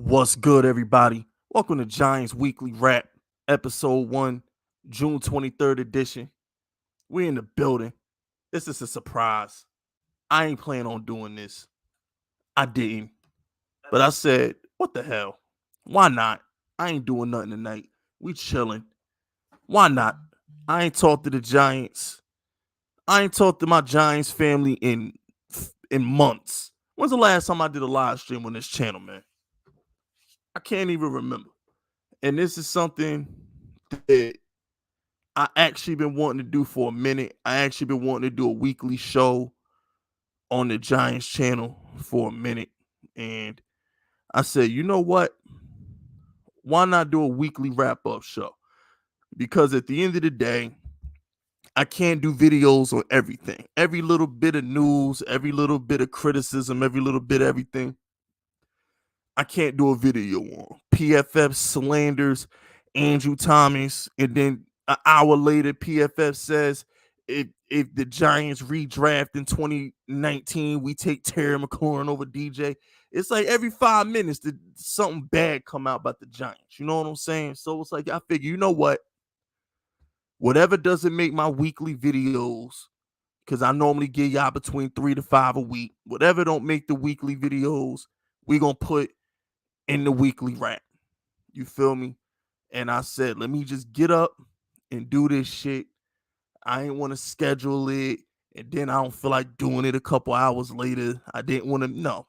What's good, everybody? Welcome to Giants Weekly Wrap, Episode 1, June 23rd edition. We're in the building. This is a surprise. I ain't planning on doing this. I didn't. But I said, what the hell? Why not? I ain't doing nothing tonight. We chilling. Why not? I ain't talked to the Giants. I ain't talked to my Giants family in months. When's the last time I did a live stream on this channel, man? I can't even remember. And this is something that I actually been wanting to do for a minute. I actually been wanting to do a weekly show on the Giants channel for a minute. And I said, you know what? Why not do a weekly wrap-up show? Because at the end of the day, I can't do videos on everything. Every little bit of news, every little bit of criticism, every little bit of everything, I can't do a video on. PFF slanders Andrew Thomas, and then an hour later, PFF says if the Giants redraft in 2019, we take Terry McLaurin over DJ. It's like every 5 minutes that something bad come out about the Giants. You know what I'm saying? So it's like I figure, you know what? Whatever doesn't make my weekly videos, because I normally give y'all between 3 to 5 a week. Whatever don't make the weekly videos, we gonna put in the weekly wrap. You feel me? And I said, let me just get up and do this shit. I ain't want to schedule it. And then I don't feel like doing it a couple hours later. I didn't want to. No.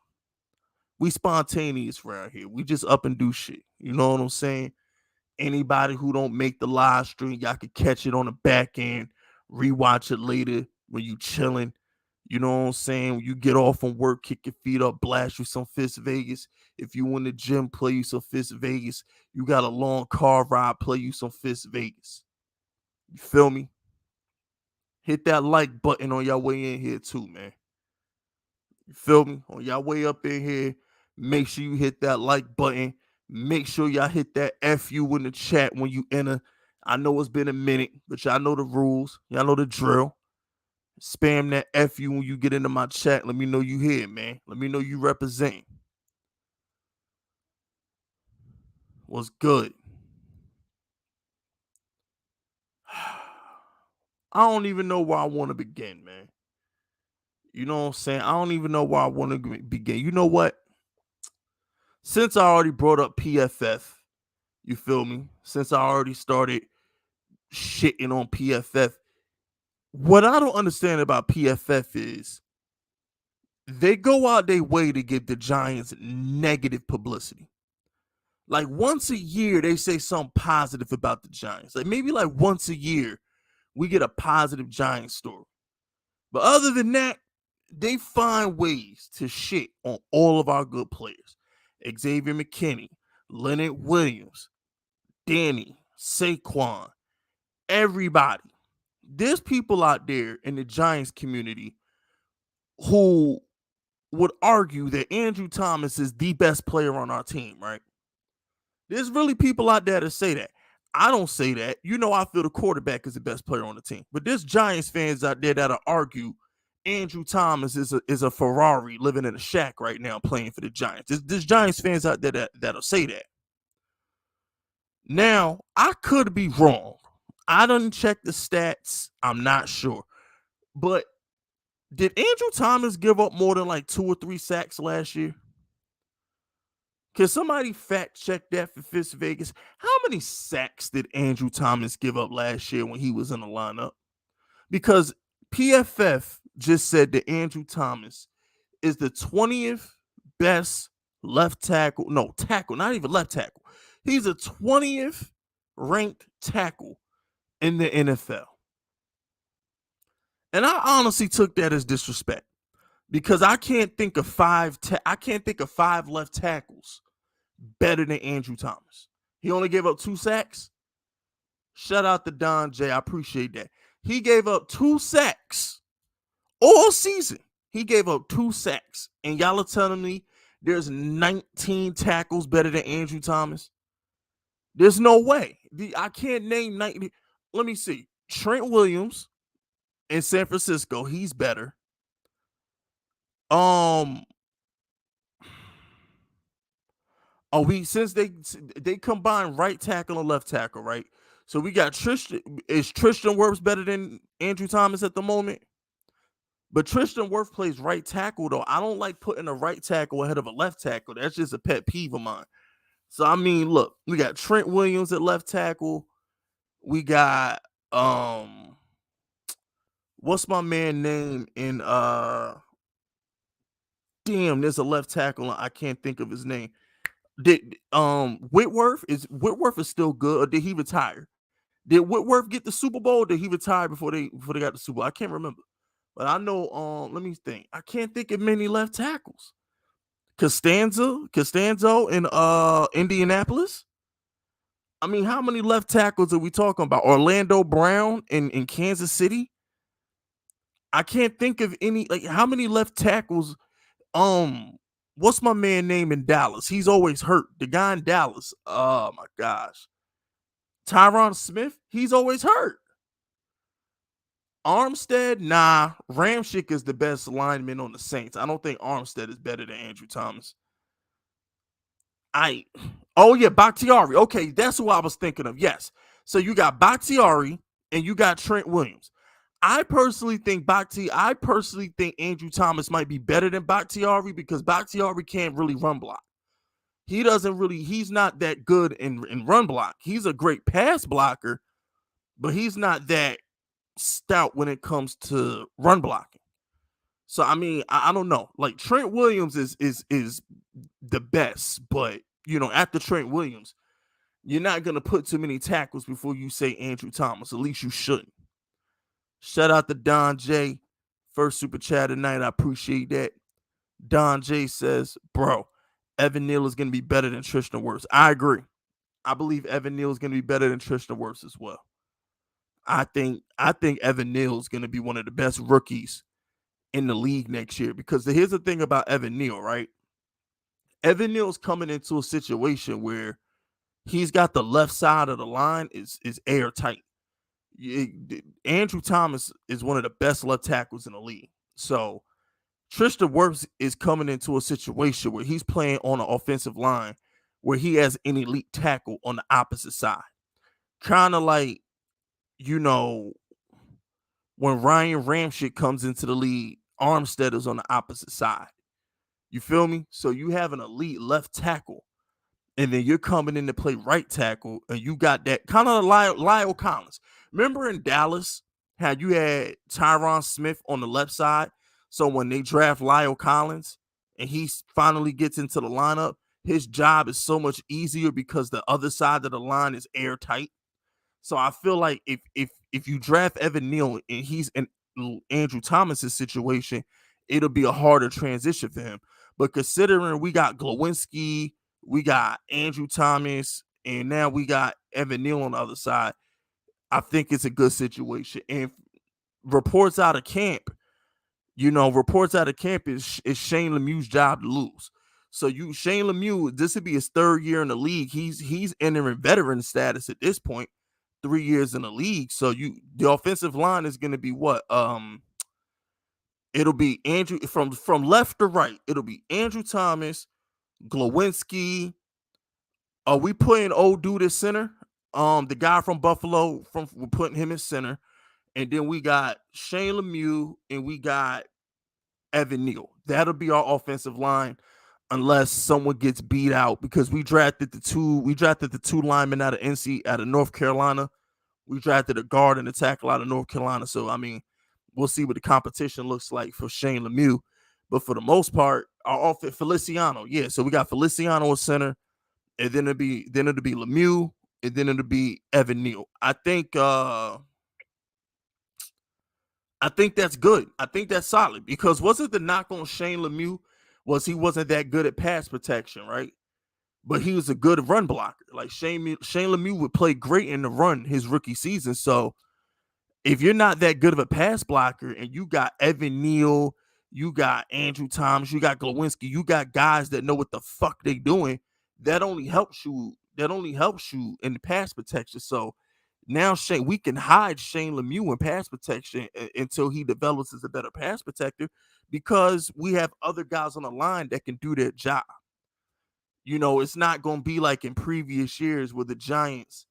We spontaneous around here. We just up and do shit. You know what I'm saying? Anybody who don't make the live stream, y'all can catch it on the back end, rewatch it later when you chilling. You know what I'm saying? When you get off from work, kick your feet up, blast you some Fist Vegas. If you in the gym, play you some Fist Vegas. You got a long car ride, play you some Fist Vegas. You feel me? Hit that like button on your way in here too, man. You feel me? On your way up in here, make sure you hit that like button. Make sure y'all hit that FU in the chat when you enter. I know it's been a minute, but y'all know the rules. Y'all know the drill. Spam that FU when you get into my chat. Let me know you here, man. Let me know you represent. What's good? I don't even know where I want to begin, man. You know what I'm saying? I don't even know where I want to begin. You know what? Since I already brought up PFF, you feel me? Since I already started shitting on PFF, what I don't understand about PFF is they go out their way to give the Giants negative publicity. Like once a year, they say something positive about the Giants. Like maybe like once a year, we get a positive Giants story. But other than that, they find ways to shit on all of our good players. Xavier McKinney, Leonard Williams, Danny, Saquon, everybody. There's people out there in the Giants community who would argue that Andrew Thomas is the best player on our team, right? There's really people out there that say that. I don't say that. You know, I feel the quarterback is the best player on the team. But there's Giants fans out there that'll argue Andrew Thomas is a Ferrari living in a shack right now playing for the Giants. There's Giants fans out there that'll say that. Now, I could be wrong. I didn't check the stats. I'm not sure. But did Andrew Thomas give up more than like 2 or 3 sacks last year? Can somebody fact check that for Fist Vegas? How many sacks did Andrew Thomas give up last year when he was in the lineup? Because PFF just said that Andrew Thomas is the 20th best left tackle. No, tackle, not even left tackle. He's a 20th ranked tackle in the NFL. And I honestly took that as disrespect because I can't think of 5 left tackles better than Andrew Thomas. He only gave up 2 sacks. Shout out to Don J. I appreciate that. He gave up 2 sacks all season. He gave up 2 sacks. And y'all are telling me there's 19 tackles better than Andrew Thomas? There's no way. I can't name 19. Let me see. Trent Williams in San Francisco, he's better. Oh, since they combine right tackle and left tackle, right? So we got Tristan. Is Tristan Wirfs better than Andrew Thomas at the moment? But Tristan Wirfs plays right tackle though. I don't like putting a right tackle ahead of a left tackle. That's just a pet peeve of mine. So I mean, look, we got Trent Williams at left tackle. We got what's my man name in damn, there's a left tackle. I can't think of his name. Did Whitworth is still good, or did he retire? Did Whitworth get the Super Bowl? Or did he retire before they got the Super Bowl? I can't remember. But I know, let me think. I can't think of many left tackles. Costanzo in Indianapolis. I mean, how many left tackles are we talking about? Orlando Brown in Kansas City? I can't think of any. Like, how many left tackles? What's my man name in Dallas? He's always hurt. The guy in Dallas. Oh my gosh. Tyron Smith, he's always hurt. Armstead, nah. Ramchick is the best lineman on the Saints. I don't think Armstead is better than Andrew Thomas. Oh yeah, Bakhtiari. Okay, that's who I was thinking of. Yes. So you got Bakhtiari and you got Trent Williams. I personally think Andrew Thomas might be better than Bakhtiari because Bakhtiari can't really run block. He's not that good in run block. He's a great pass blocker, but he's not that stout when it comes to run blocking. So I mean, I don't know. Like Trent Williams is the best, but after Trent Williams, you're not gonna put too many tackles before you say Andrew Thomas. At least you shouldn't. Shout out to Don J. First super chat tonight. I appreciate that. Don J says, bro, Evan Neal is gonna be better than Tristan Wirfs. I agree. I believe Evan Neal is gonna be better than Tristan Wirfs as well. I think Evan Neal is gonna be one of the best rookies in the league next year because here's the thing about Evan Neal, right? Evan Neal's coming into a situation where he's got the left side of the line is airtight. Andrew Thomas is one of the best left tackles in the league. So Tristan Wirfs is coming into a situation where he's playing on an offensive line where he has an elite tackle on the opposite side. Kind of like, when Ryan Ramchick comes into the league, Armstead is on the opposite side. You feel me? So you have an elite left tackle, and then you're coming in to play right tackle, and you got that kind of Lyle Collins. Remember in Dallas how you had Tyron Smith on the left side? So when they draft Lyle Collins and he finally gets into the lineup, his job is so much easier because the other side of the line is airtight. So I feel like if you draft Evan Neal and he's in Andrew Thomas's situation, it'll be a harder transition for him. But considering we got Glowinski, we got Andrew Thomas, and now we got Evan Neal on the other side, I think it's a good situation. And reports out of camp is Shane Lemieux's job to lose. So Shane Lemieux, this would be his third year in the league. He's entering veteran status at this point. 3 years in the league. So the offensive line is going to be what? It'll be Andrew from left to right. It'll be Andrew Thomas, Glowinski. Are we putting old dude at center? The guy from Buffalo, we're putting him at center. And then we got Shane Lemieux and we got Evan Neal. That'll be our offensive line unless someone gets beat out because we drafted the two linemen out of North Carolina. We drafted a guard and a tackle out of North Carolina. So I mean, we'll see what the competition looks like for Shane Lemieux. But for the most part, our offense, Feliciano. Yeah, so we got Feliciano at center, and then it'll be Lemieux, and then it'll be Evan Neal. I think that's good. I think that's solid because wasn't the knock on Shane Lemieux was he wasn't that good at pass protection, right? But he was a good run blocker. Like Shane Lemieux would play great in the run his rookie season. So if you're not that good of a pass blocker and you got Evan Neal, you got Andrew Thomas, you got Glowinski, you got guys that know what the fuck they doing, that only helps you in the pass protection. So now we can hide Shane Lemieux in pass protection until he develops as a better pass protector because we have other guys on the line that can do their job. It's not going to be like in previous years where the Giants,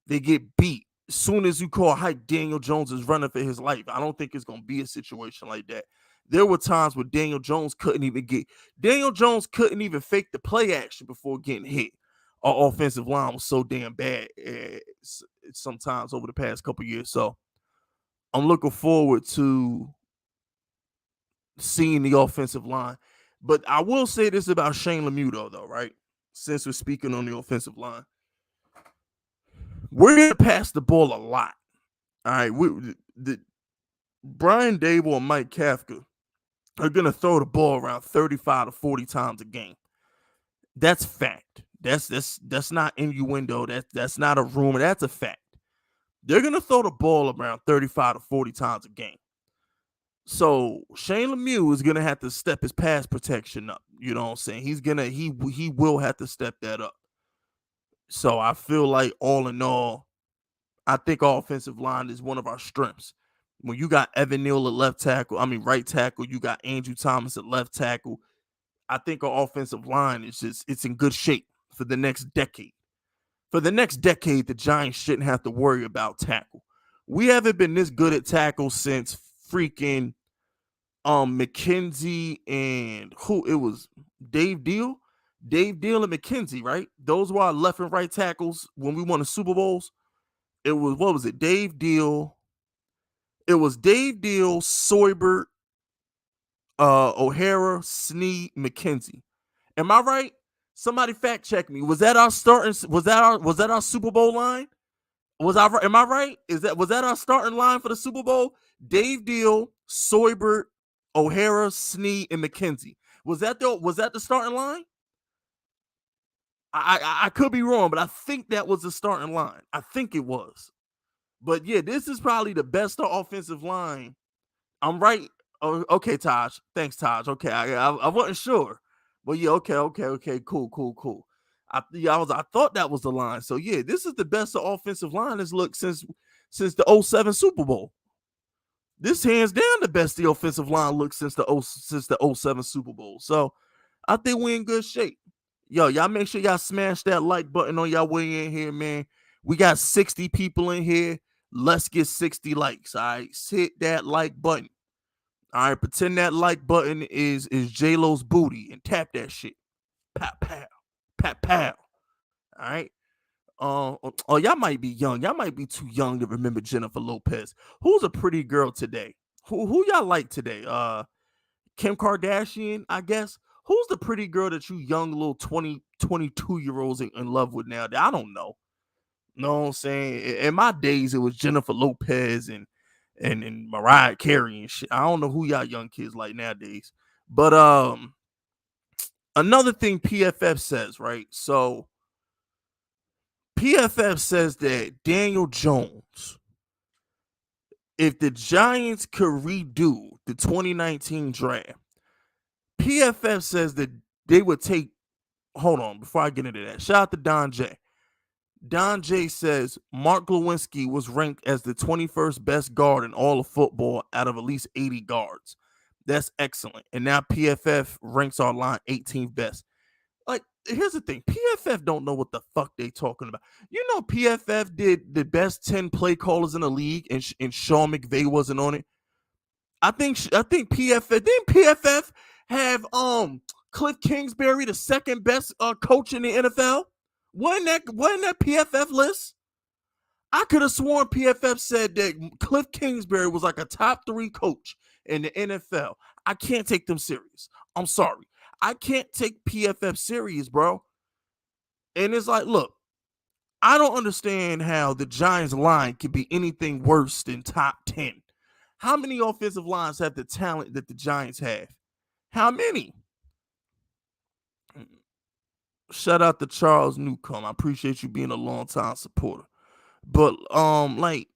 they get beat. As soon as you call hike, Daniel Jones is running for his life. I don't think it's going to be a situation like that. There were times where Daniel Jones couldn't even fake the play action before getting hit. Our offensive line was so damn bad sometimes over the past couple years. So I'm looking forward to seeing the offensive line. But I will say this about Shane Lemieux, though, right? Since we're speaking on the offensive line, we're going to pass the ball a lot. All right. Brian Dable and Mike Kafka are going to throw the ball around 35 to 40 times a game. That's fact. That's not innuendo. That's not a rumor. That's a fact. They're going to throw the ball around 35 to 40 times a game. So Shane Lemieux is gonna have to step his pass protection up. You know what I'm saying? He will have to step that up. So I feel like all in all, I think our offensive line is one of our strengths. When you got Evan Neal at right tackle, you got Andrew Thomas at left tackle. I think our offensive line it's in good shape for the next decade. For the next decade, the Giants shouldn't have to worry about tackle. We haven't been this good at tackle since freaking McKenzie and who it was Dave Deal and McKenzie, right? Those were our left and right tackles when we won the Super Bowls. It was what was it? Dave Deal. It was Dave Deal, Soybert, O'Hara, Snead, McKenzie. Am I right? Somebody fact check me. Was that our starting? Was that our Super Bowl line? Am I right? Was that our starting line for the Super Bowl? Dave Deal, Soybert, O'Hara, Snead, and McKenzie. Was that the starting line? I could be wrong, but I think that was the starting line. I think it was. But yeah, this is probably the best offensive line. I'm right. Oh, okay, Taj. Thanks, Taj. Okay, I wasn't sure, but yeah, okay, cool. I thought that was the line. So yeah, this is the best offensive line has looked since the 07 Super Bowl. This hands down the best the offensive line looks since the 07 Super Bowl. So I think we're in good shape. Yo, y'all make sure y'all smash that like button on y'all way in here, man. We got 60 people in here. Let's get 60 likes. All right. Hit that like button. All right. Pretend that like button is J-Lo's booty and tap that shit. Pow, pow. Pow, pow. All right. Y'all might be young. Y'all might be too young to remember Jennifer Lopez. Who's a pretty girl today? Who y'all like today? Kim Kardashian, I guess. Who's the pretty girl that you young little 22-year-olds in love with now? I don't know. Know what I'm saying? In my days, it was Jennifer Lopez and Mariah Carey and shit. I don't know who y'all young kids like nowadays. But another thing PFF says, right? So PFF says that Daniel Jones, if the Giants could redo the 2019 draft, PFF says that they would take. Hold on, before I get into that, shout out to Don J. Don J says Mark Lewinsky was ranked as the 21st best guard in all of football out of at least 80 guards. That's excellent. And now PFF ranks our line 18th best. Like, here's the thing. PFF don't know what the fuck they talking about. You know, PFF did the best 10 play callers in the league, and Sean McVay wasn't on it. I think PFF didn't PFF have Cliff Kingsbury the second best coach in the NFL. Wasn't that PFF list? I could have sworn PFF said that Cliff Kingsbury was like a top 3 coach in the NFL. I can't take them serious. I'm sorry. I can't take PFF serious, bro. And it's like, look, I don't understand how the Giants line could be anything worse than top 10. How many offensive lines have the talent that the Giants have? How many? Shout out to Charles Newcomb. I appreciate you being a long-time supporter. But like,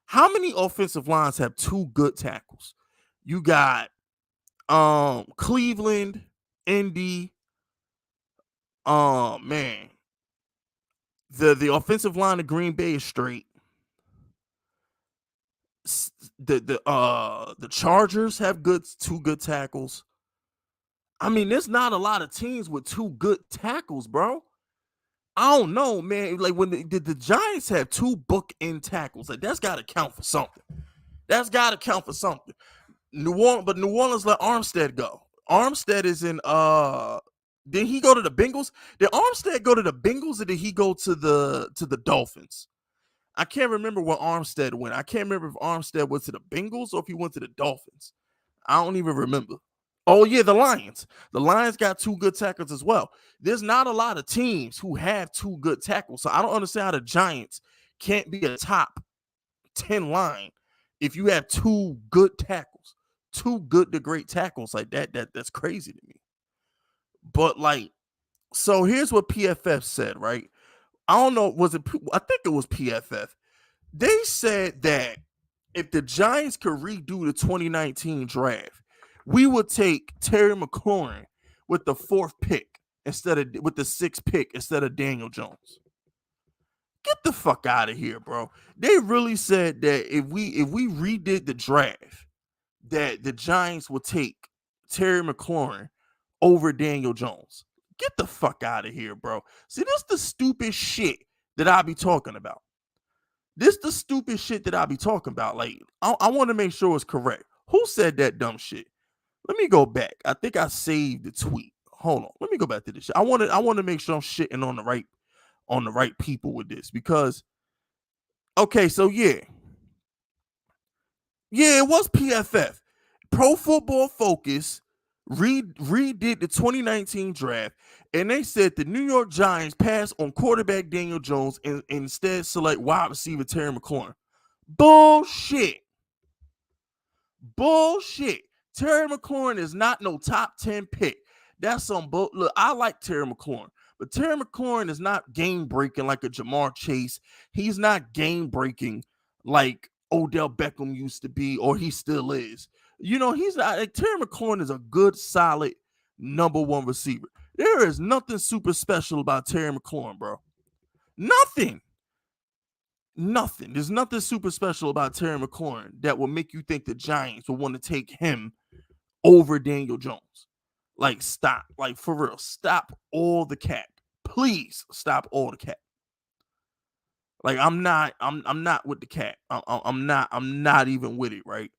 how many offensive lines have 2 good tackles? You got Cleveland, Indy. Man. The offensive line of Green Bay is straight. The Chargers have 2 good tackles. I mean, there's not a lot of teams with 2 good tackles, bro. I don't know, man. Like when the Giants have 2 bookend tackles, like that's got to count for something. That's got to count for something. New Orleans let Armstead go. Armstead is in. Did he go to the Bengals? Did Armstead go to the Bengals or did he go to the Dolphins? I can't remember where Armstead went. I can't remember if Armstead went to the Bengals or if he went to the Dolphins. I don't even remember. Oh, yeah, the Lions. The Lions got 2 good tackles as well. There's not a lot of teams who have 2 good tackles. So I don't understand how the Giants can't be a top 10 line if you have 2 good tackles. 2 good to great tackles like that. That's crazy to me. But like, so here's what PFF said, right? I don't know, I think it was PFF. They said that if the Giants could redo the 2019 draft, we would take Terry McLaurin with the 4th pick with the 6th pick instead of Daniel Jones. Get the fuck out of here, bro. They really said that if we redid the draft, that the Giants would take Terry McLaurin over Daniel Jones. Get the fuck out of here, bro. See, this is the stupid shit that I be talking about. This the stupid shit that I be talking about. Like, I want to make sure it's correct. Who said that dumb shit? Let me go back. I think I saved the tweet. Hold on. Let me go back to this shit. I want to make sure I'm shitting on the right people with this because okay, so yeah, it was PFF. Pro Football Focus redid the 2019 draft, and they said the New York Giants pass on quarterback Daniel Jones and instead select wide receiver Terry McLaurin. Bullshit. Terry McLaurin is not no top 10 pick. That's some bull. Look, I like Terry McLaurin, but Terry McLaurin is not game breaking like a Jamar Chase. He's not game breaking like Odell Beckham used to be, or he still is. You know, he's not. Like, Terry McLaurin is a good, solid number 1 receiver. There is nothing super special about Terry McLaurin, bro. Nothing. There's nothing super special about Terry McLaurin that will make you think the Giants will want to take him over Daniel Jones. Like, stop. Like, for real. Stop all the cap. Please stop all the cap. Like, I'm not with the cap. I'm not even with it, right?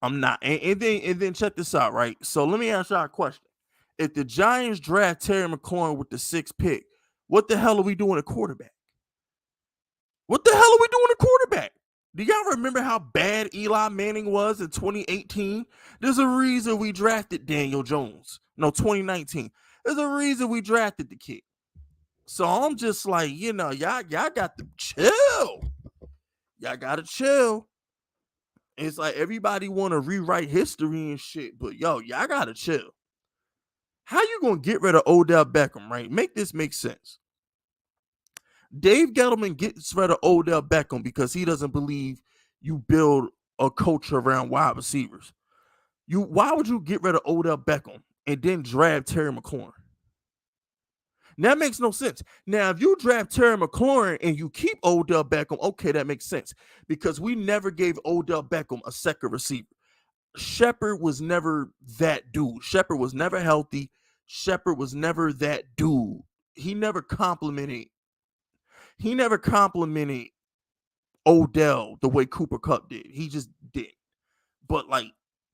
I'm not. And then check this out, right? So let me ask y'all a question. If the Giants draft Terry McLaurin with the 6th pick, what the hell are we doing at quarterback? Do y'all remember how bad Eli Manning was in 2018? There's a reason we drafted Daniel Jones. No, 2019. There's a reason we drafted the kid. So I'm just like, you know, y'all got to chill. Y'all got to chill. It's like everybody want to rewrite history and shit, but yo, y'all got to chill. How you going to get rid of Odell Beckham, right? Make this make sense. Dave Gettleman gets rid of Odell Beckham because he doesn't believe you build a culture around wide receivers. Why would you get rid of Odell Beckham and then draft Terry McLaurin? That makes no sense. Now, if you draft Terry McLaurin and you keep Odell Beckham, okay, that makes sense because we never gave Odell Beckham a second receiver. Shepard was never that dude. Shepard was never healthy. Shepard was never that dude. He never complimented Odell the way Cooper Kupp did. He just did. But like,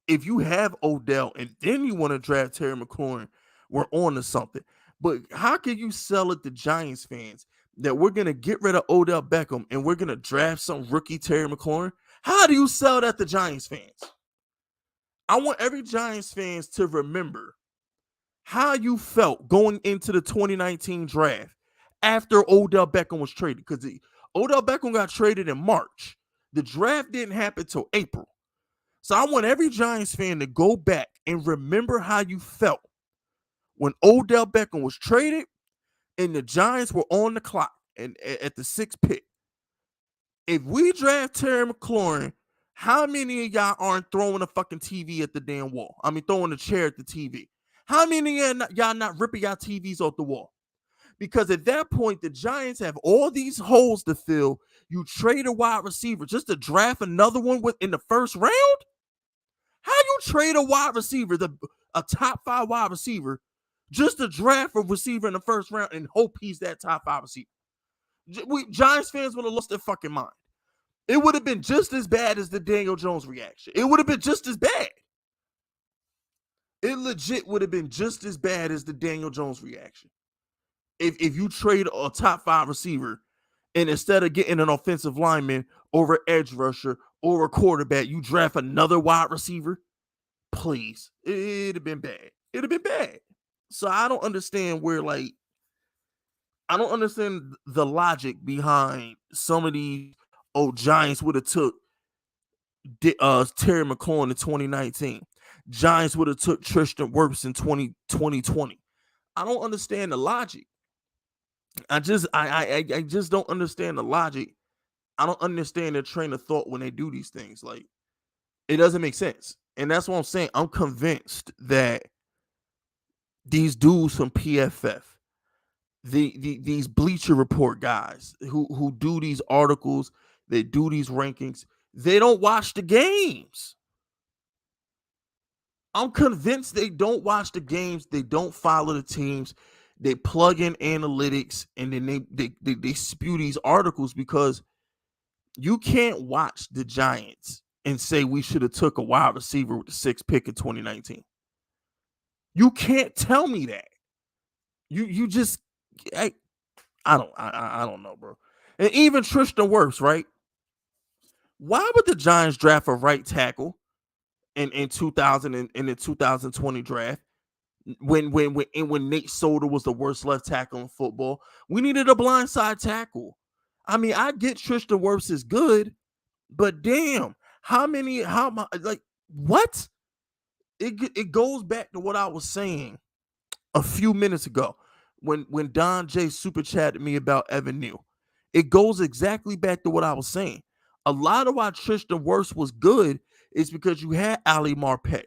if you have Odell and then you want to draft Terry McLaurin, we're on to something. But how can you sell it to Giants fans that we're going to get rid of Odell Beckham and we're going to draft some rookie Terry McLaurin? How do you sell that to Giants fans? I want every Giants fans to remember how you felt going into the 2019 draft after Odell Beckham was traded. Because Odell Beckham got traded in March. The draft didn't happen till April. So I want every Giants fan to go back and remember how you felt when Odell Beckham was traded and the Giants were on the clock and at the 6th pick. If we draft Terry McLaurin, how many of y'all aren't throwing a fucking TV at the damn wall? I mean, throwing a chair at the TV. How many of y'all not ripping y'all TVs off the wall? Because at that point, the Giants have all these holes to fill. You trade a wide receiver just to draft another one in the first round? How you trade a wide receiver? a top 5 wide receiver just to draft a receiver in the first round and hope he's that top 5 receiver. Giants fans would have lost their fucking mind. It would have been just as bad as the Daniel Jones reaction. It would have been just as bad. It legit would have been just as bad as the Daniel Jones reaction. If you trade a top 5 receiver and instead of getting an offensive lineman or an edge rusher or a quarterback, you draft another wide receiver, please. It'd have been bad. It'd have been bad. So I don't understand I don't understand the logic behind some of these. Oh, Giants would have took Terry McLaurin in 2019. Giants would have took Tristan Wirfs in 2020. I don't understand the logic. I just don't understand the logic. I don't understand their train of thought when they do these things. Like, it doesn't make sense. And that's what I'm saying. I'm convinced that these dudes from PFF, these Bleacher Report guys who do these articles, they do these rankings, they don't watch the games. I'm convinced they don't watch the games. They don't follow the teams. They plug in analytics and then they spew these articles because you can't watch the Giants and say we should have took a wide receiver with the 6th pick in 2019. You can't tell me that. You just I don't know, bro. And even Tristan Wirfs, right? Why would the Giants draft a right tackle in 2000 and in the 2020 draft when Nate Solder was the worst left tackle in football? We needed a blindside tackle. I mean, I get Tristan Wirfs is good, but damn, what? It goes back to what I was saying a few minutes ago when Don J super chatted me about Evan Neal. It goes exactly back to what I was saying. A lot of why Tristan Wirfs was good is because you had Ali Marpet.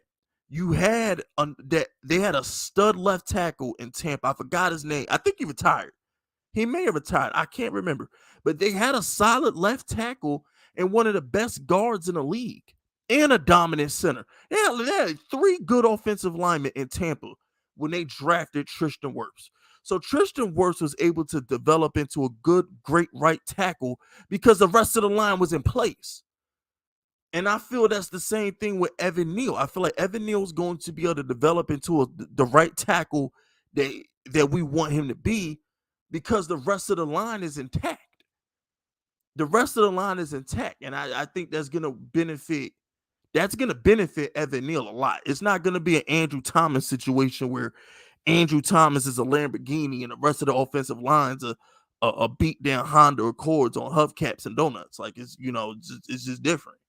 You had they had a stud left tackle in Tampa. I forgot his name. I think he retired. He may have retired. I can't remember. But they had a solid left tackle and one of the best guards in the league and a dominant center. They had 3 good offensive linemen in Tampa when they drafted Tristan Wirfs. So Tristan Wirfs was able to develop into a great right tackle because the rest of the line was in place. And I feel that's the same thing with Evan Neal. I feel like Evan Neal is going to be able to develop into the right tackle that we want him to be because the rest of the line is intact. The rest of the line is intact. And I think that's going to benefit Evan Neal a lot. It's not going to be an Andrew Thomas situation where Andrew Thomas is a Lamborghini and the rest of the offensive line's a beat down Honda Accords on hubcaps and donuts. Like, it's just different.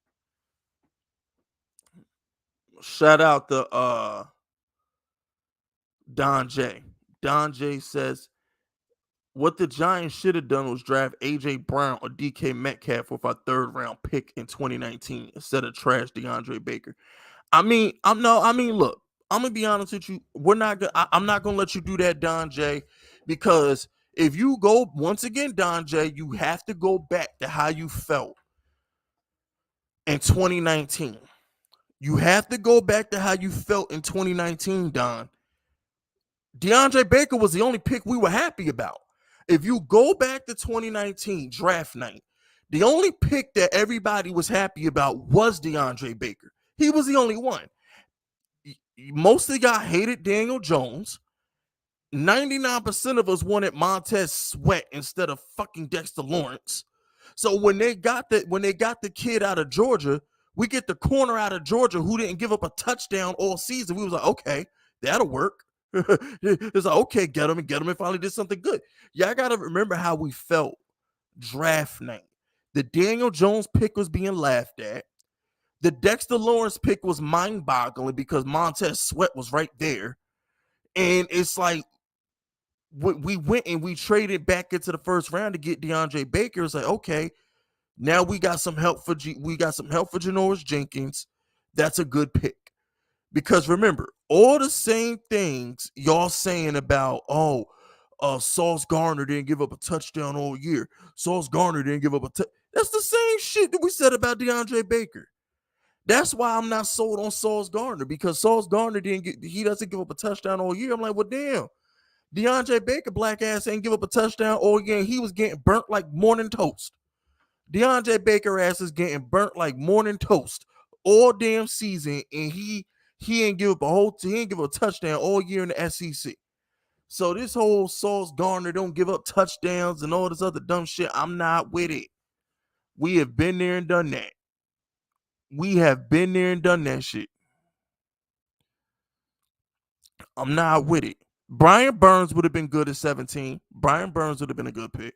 Shout out to Don J. Don J says, what the Giants should have done was draft A.J. Brown or DK Metcalf with our 3rd round pick in 2019 instead of trash DeAndre Baker. Look, I'm gonna be honest with you. I'm not gonna let you do that, Don J, because if you go once again, Don J, you have to go back to how you felt in 2019. You have to go back to how you felt in 2019, Don. DeAndre Baker was the only pick we were happy about. If you go back to 2019 draft night, the only pick that everybody was happy about was DeAndre Baker. He was the only one. Most of y'all hated Daniel Jones. 99% of us wanted Montez Sweat instead of fucking Dexter Lawrence. So when they got the kid out of Georgia, we get the corner out of Georgia who didn't give up a touchdown all season. We was like, okay, that'll work. It's like, okay, get him and finally did something good. Y'all got to remember how we felt draft night. The Daniel Jones pick was being laughed at. The Dexter Lawrence pick was mind-boggling because Montez Sweat was right there. And it's like, we went and we traded back into the 1st round to get DeAndre Baker. It's like, okay, now we got some help for Janoris Jenkins. That's a good pick. Because remember, all the same things y'all saying about, Sauce Gardner didn't give up a touchdown all year. Sauce Gardner didn't give up that's the same shit that we said about DeAndre Baker. That's why I'm not sold on Sauce Gardner, because Sauce Gardner he doesn't give up a touchdown all year. I'm like, well, damn. DeAndre Baker, black ass, ain't give up a touchdown all year. He was getting burnt like morning toast. DeAndre Baker ass is getting burnt like morning toast all damn season, and he ain't give up he ain't give up a touchdown all year in the SEC. So this whole Sauce Gardner don't give up touchdowns and all this other dumb shit, I'm not with it. We have been there and done that. We have been there and done that shit. I'm not with it. Brian Burns would have been good at 17. Brian Burns would have been a good pick.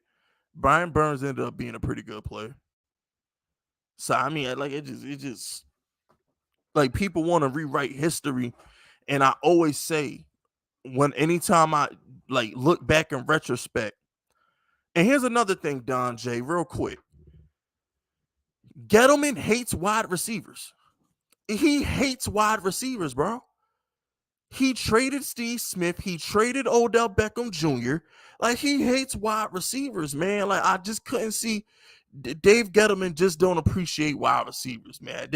Brian Burns ended up being a pretty good player. So I mean, like it just like people want to rewrite history, and I always say anytime I like look back in retrospect. And here's another thing, Don J, real quick. Gettleman hates wide receivers. He hates wide receivers, bro. He traded Steve Smith. He traded Odell Beckham Jr. Like, he hates wide receivers, man. Like, I just couldn't see. Dave Gettleman just don't appreciate wide receivers, man.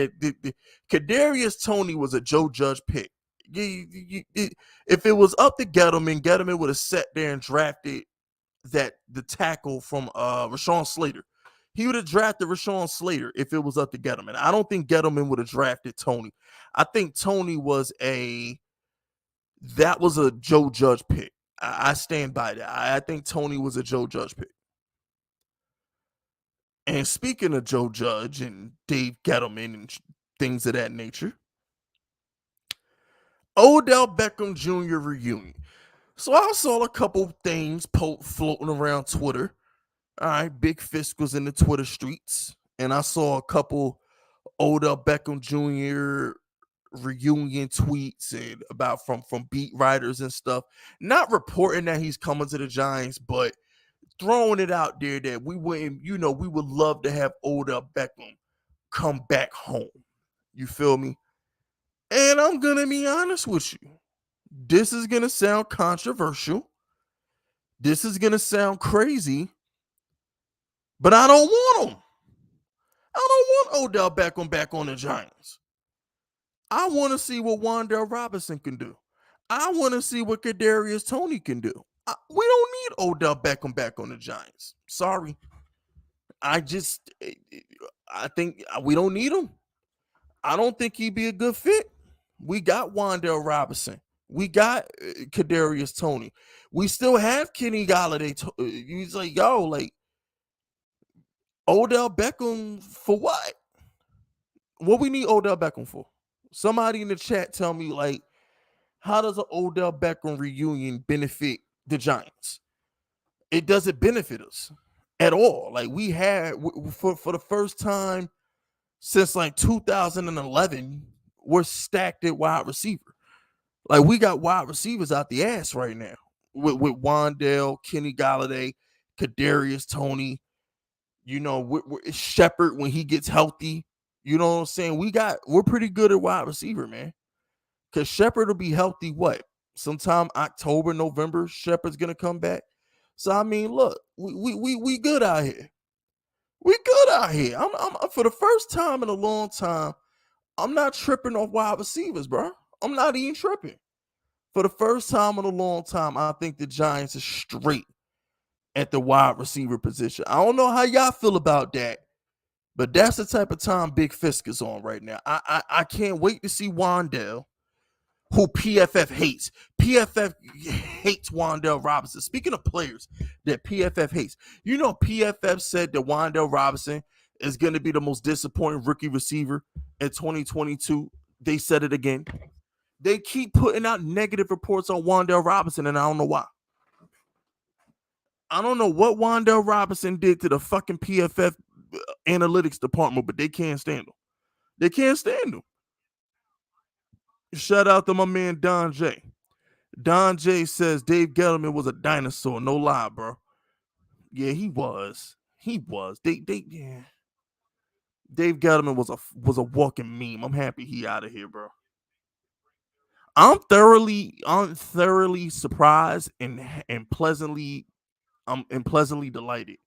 Kadarius Toney was a Joe Judge pick. If it was up to Gettleman would have sat there and drafted the tackle from Rashawn Slater. He would have drafted Rashawn Slater if it was up to Gettleman. I don't think Gettleman would have drafted Toney. I think Toney was a Joe Judge pick. I stand by that. I think Toney was a Joe Judge pick. And speaking of Joe Judge and Dave Gettleman and things of that nature, Odell Beckham Jr. reunion. So I saw a couple things floating around Twitter. All right, Big Fisk was in the Twitter streets, and I saw a couple Odell Beckham Jr. reunion tweets and about from beat writers and stuff, not reporting that he's coming to the Giants, but throwing it out there that we would love to have Odell Beckham come back home. You feel me? And I'm gonna be honest with you. This is gonna sound controversial. This is gonna sound crazy, but I don't want him. I don't want Odell Beckham back on the Giants. I want to see what Wandel Robinson can do. I want to see what Kadarius Toney can do. We don't need Odell Beckham back on the Giants. Sorry. I think we don't need him. I don't think he'd be a good fit. We got Wandel Robinson. We got Kadarius Toney. We still have Kenny Galladay. He's like, Odell Beckham for what? What we need Odell Beckham for? Somebody in the chat tell me, like, how does an Odell Beckham reunion benefit the Giants? It doesn't benefit us at all. Like, we had for the first time since like 2011, we're stacked at wide receiver. Like, we got wide receivers out the ass right now with Wandel, Kenny Galladay, Kadarius Toney. Shepard when he gets healthy. You know what I'm saying? We're pretty good at wide receiver, man. Because Shepard will be healthy, sometime October, November, Shepard's gonna come back. So I mean, look, we good out here. We good out here. I'm for the first time in a long time, I'm not tripping off wide receivers, bro. I'm not even tripping. For the first time in a long time, I think the Giants are straight at the wide receiver position. I don't know how y'all feel about that, but that's the type of time Big Fisk is on right now. I can't wait to see Wandel, who PFF hates. PFF hates Wandel Robinson. Speaking of players that PFF hates, PFF said that Wandel Robinson is going to be the most disappointing rookie receiver in 2022. They said it again. They keep putting out negative reports on Wandel Robinson, and I don't know why. I don't know what Wandel Robinson did to the fucking PFF analytics department, but they can't stand him. They can't stand him. Shout out to my man Don J. Don J says Dave Gettleman was a dinosaur. No lie, bro. Yeah, he was. He was. Yeah. Dave Gettleman was a walking meme. I'm happy he out of here, bro. I'm thoroughly surprised and pleasantly delighted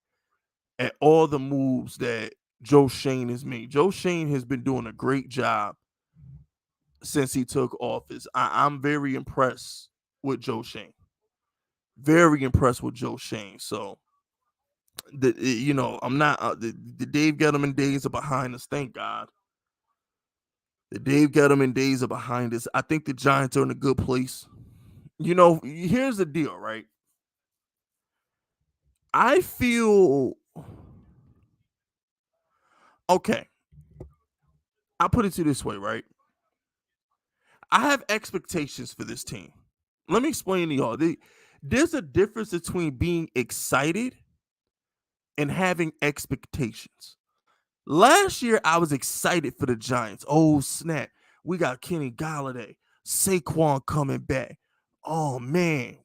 at all the moves that Joe Shane is me. Joe Shane has been doing a great job since he took office. I'm very impressed with Joe Shane. Very impressed with Joe Shane. So I'm not the Dave Gettleman days are behind us. Thank God. The Dave Gettleman days are behind us. I think the Giants are in a good place. Here's the deal, right? I feel okay. I'll put it to you this way, right? I have expectations for this team. Let me explain to y'all. There's a difference between being excited and having expectations. Last year, I was excited for the Giants. Oh, snap. We got Kenny Galladay, Saquon coming back. Oh, man.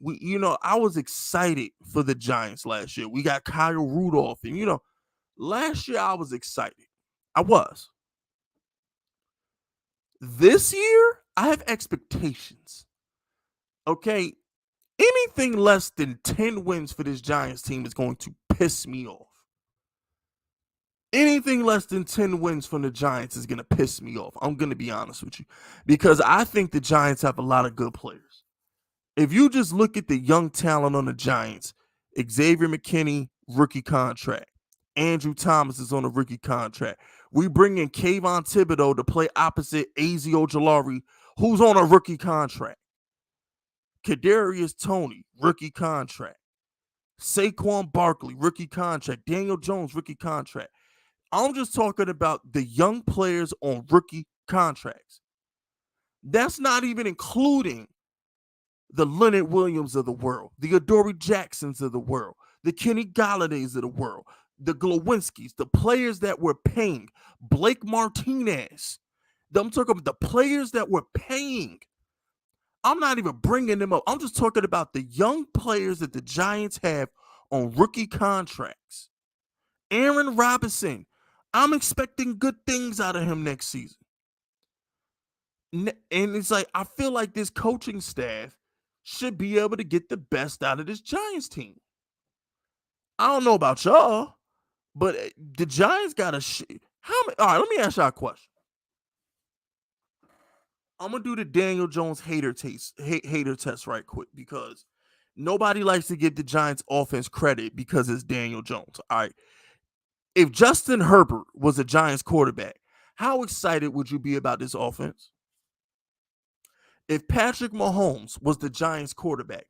I was excited for the Giants last year. We got Kyle Rudolph. And, last year I was excited. I was. This year, I have expectations. Okay? Anything less than 10 wins for this Giants team is going to piss me off. Anything less than 10 wins from the Giants is going to piss me off. I'm going to be honest with you. Because I think the Giants have a lot of good players. If you just look at the young talent on the Giants, Xavier McKinney, rookie contract. Andrew Thomas is on a rookie contract. We bring in Kayvon Thibodeau to play opposite Azie Ojulari, who's on a rookie contract. Kadarius Toney, rookie contract. Saquon Barkley, rookie contract. Daniel Jones, rookie contract. I'm just talking about the young players on rookie contracts. That's not even including the Leonard Williams of the world, the Adoree Jacksons of the world, the Kenny Galladays of the world, the Glowinskis, the players that we're paying, Blake Martinez. I'm talking about the players that we're paying. I'm not even bringing them up. I'm just talking about the young players that the Giants have on rookie contracts. Aaron Robinson, I'm expecting good things out of him next season. And it's like, I feel like this coaching staff should be able to get the best out of this Giants team. I don't know about y'all, but the Giants got to all right, let me ask y'all a question. I'm going to do the Daniel Jones hater test right quick because nobody likes to give the Giants offense credit because it's Daniel Jones. All right. If Justin Herbert was a Giants quarterback, how excited would you be about this offense? If Patrick Mahomes was the Giants quarterback,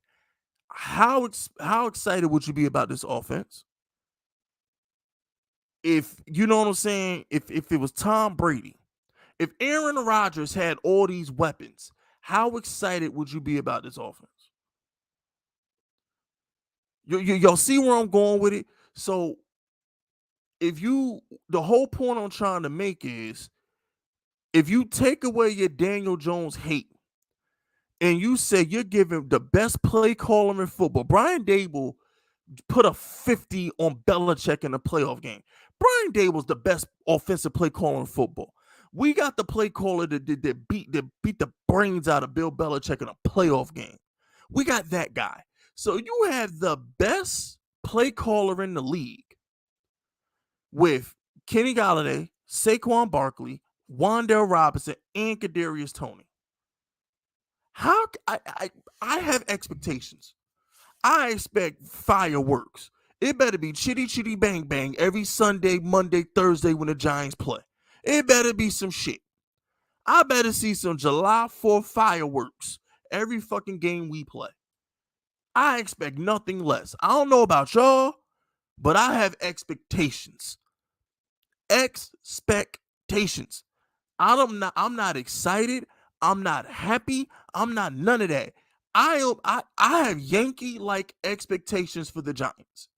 how excited would you be about this offense? If you know what I'm saying, if it was Tom Brady, if Aaron Rodgers had all these weapons, how excited would you be about this offense? Y'all see where I'm going with it? So the whole point I'm trying to make is, if you take away your Daniel Jones hate and you say you're giving the best play caller in football, Brian Dable put a 50 on Belichick in a playoff game. Brian Dable's the best offensive play caller in football. We got the play caller that beat the brains out of Bill Belichick in a playoff game. We got that guy. So you have the best play caller in the league with Kenny Galladay, Saquon Barkley, Wandel Robinson, and Kadarius Toney. How I have expectations. I expect fireworks. It better be chitty chitty bang bang every Sunday, Monday, Thursday when the Giants play. It better be some shit. I better see some July 4th fireworks every fucking game we play. I expect nothing less. I don't know about y'all, but I have expectations. Expectations. I'm not excited. I'm not happy. I'm not none of that. I have Yankee-like expectations for the Giants.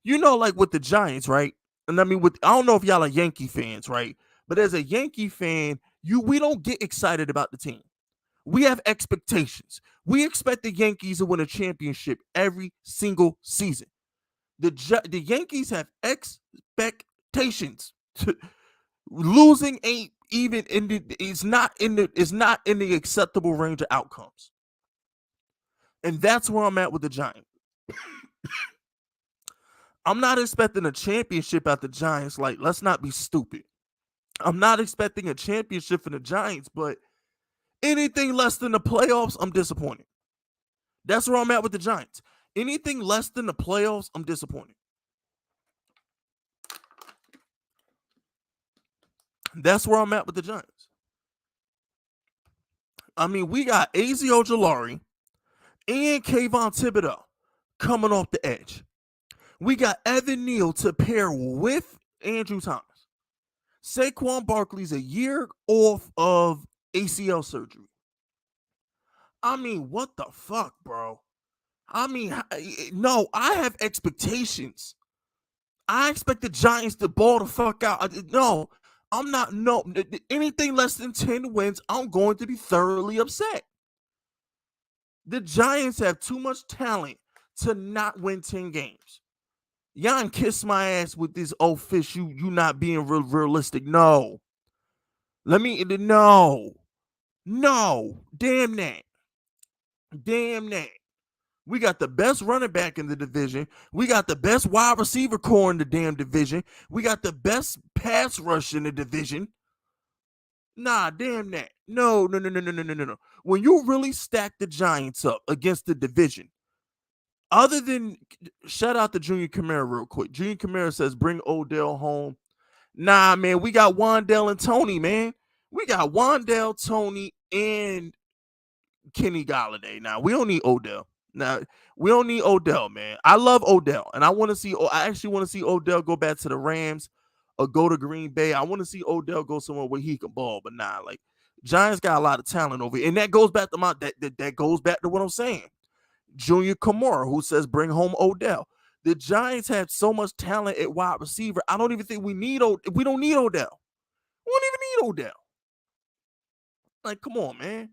Like with the Giants, right? And I mean, I don't know if y'all are Yankee fans, right? But as a Yankee fan, we don't get excited about the team. We have expectations. We expect the Yankees to win a championship every single season. The Yankees have expectations. Losing ain't even it's not in the acceptable range of outcomes. And that's where I'm at with the Giants. I'm not expecting a championship at the Giants. Like, let's not be stupid. I'm not expecting a championship from the Giants, but anything less than the playoffs, I'm disappointed. That's where I'm at with the Giants. Anything less than the playoffs, I'm disappointed. That's where I'm at with the Giants. I mean, we got AZ Ojulari and Kayvon Thibodeau coming off the edge. We got Evan Neal to pair with Andrew Thomas. Saquon Barkley's a year off of ACL surgery. I mean, what the fuck, bro? I mean, no, I have expectations. I expect the Giants to ball the fuck out. No, I'm not. No, anything less than 10 wins, I'm going to be thoroughly upset. The Giants have too much talent to not win 10 games. Y'all can kiss my ass with this, oh, Fish, you not being realistic. No. No. Damn that. We got the best running back in the division. We got the best wide receiver core in the damn division. We got the best pass rush in the division. Nah, damn that. No. When you really stack the Giants up against the division, other than, shout out to Junior Kamara real quick. Junior Kamara says, bring Odell home. Nah, man, we got Wandel and Tony, man. We got Wandel, Tony, and Kenny Golladay. Now, we don't need Odell. Man. I love Odell, and I actually want to see Odell go back to the Rams or go to Green Bay. I want to see Odell go somewhere where he can ball, but nah, like, Giants got a lot of talent over here. And that goes back to that goes back to what I'm saying. Junior Kamara, who says bring home Odell. The Giants have so much talent at wide receiver. I don't even think we don't need Odell. We don't even need Odell. Like, come on, man.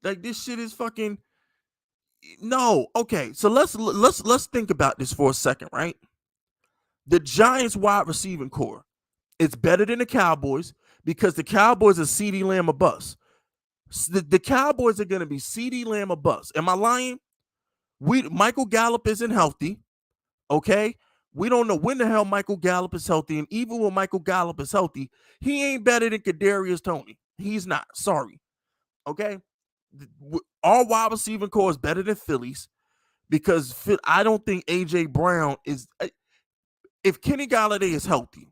Like, this shit is fucking no. Okay, so let's think about this for a second, right? The Giants wide receiving core, it's better than the Cowboys because the Cowboys are CeeDee Lamb or bust. The Cowboys are gonna be CeeDee Lamb or bust. Am I lying? Michael Gallup isn't healthy. Okay, we don't know when the hell Michael Gallup is healthy, and even when Michael Gallup is healthy, he ain't better than Kadarius Toney. He's not. Sorry. Okay, our wide receiving core is better than Philly's because I don't think AJ Brown is. If Kenny Golladay is healthy,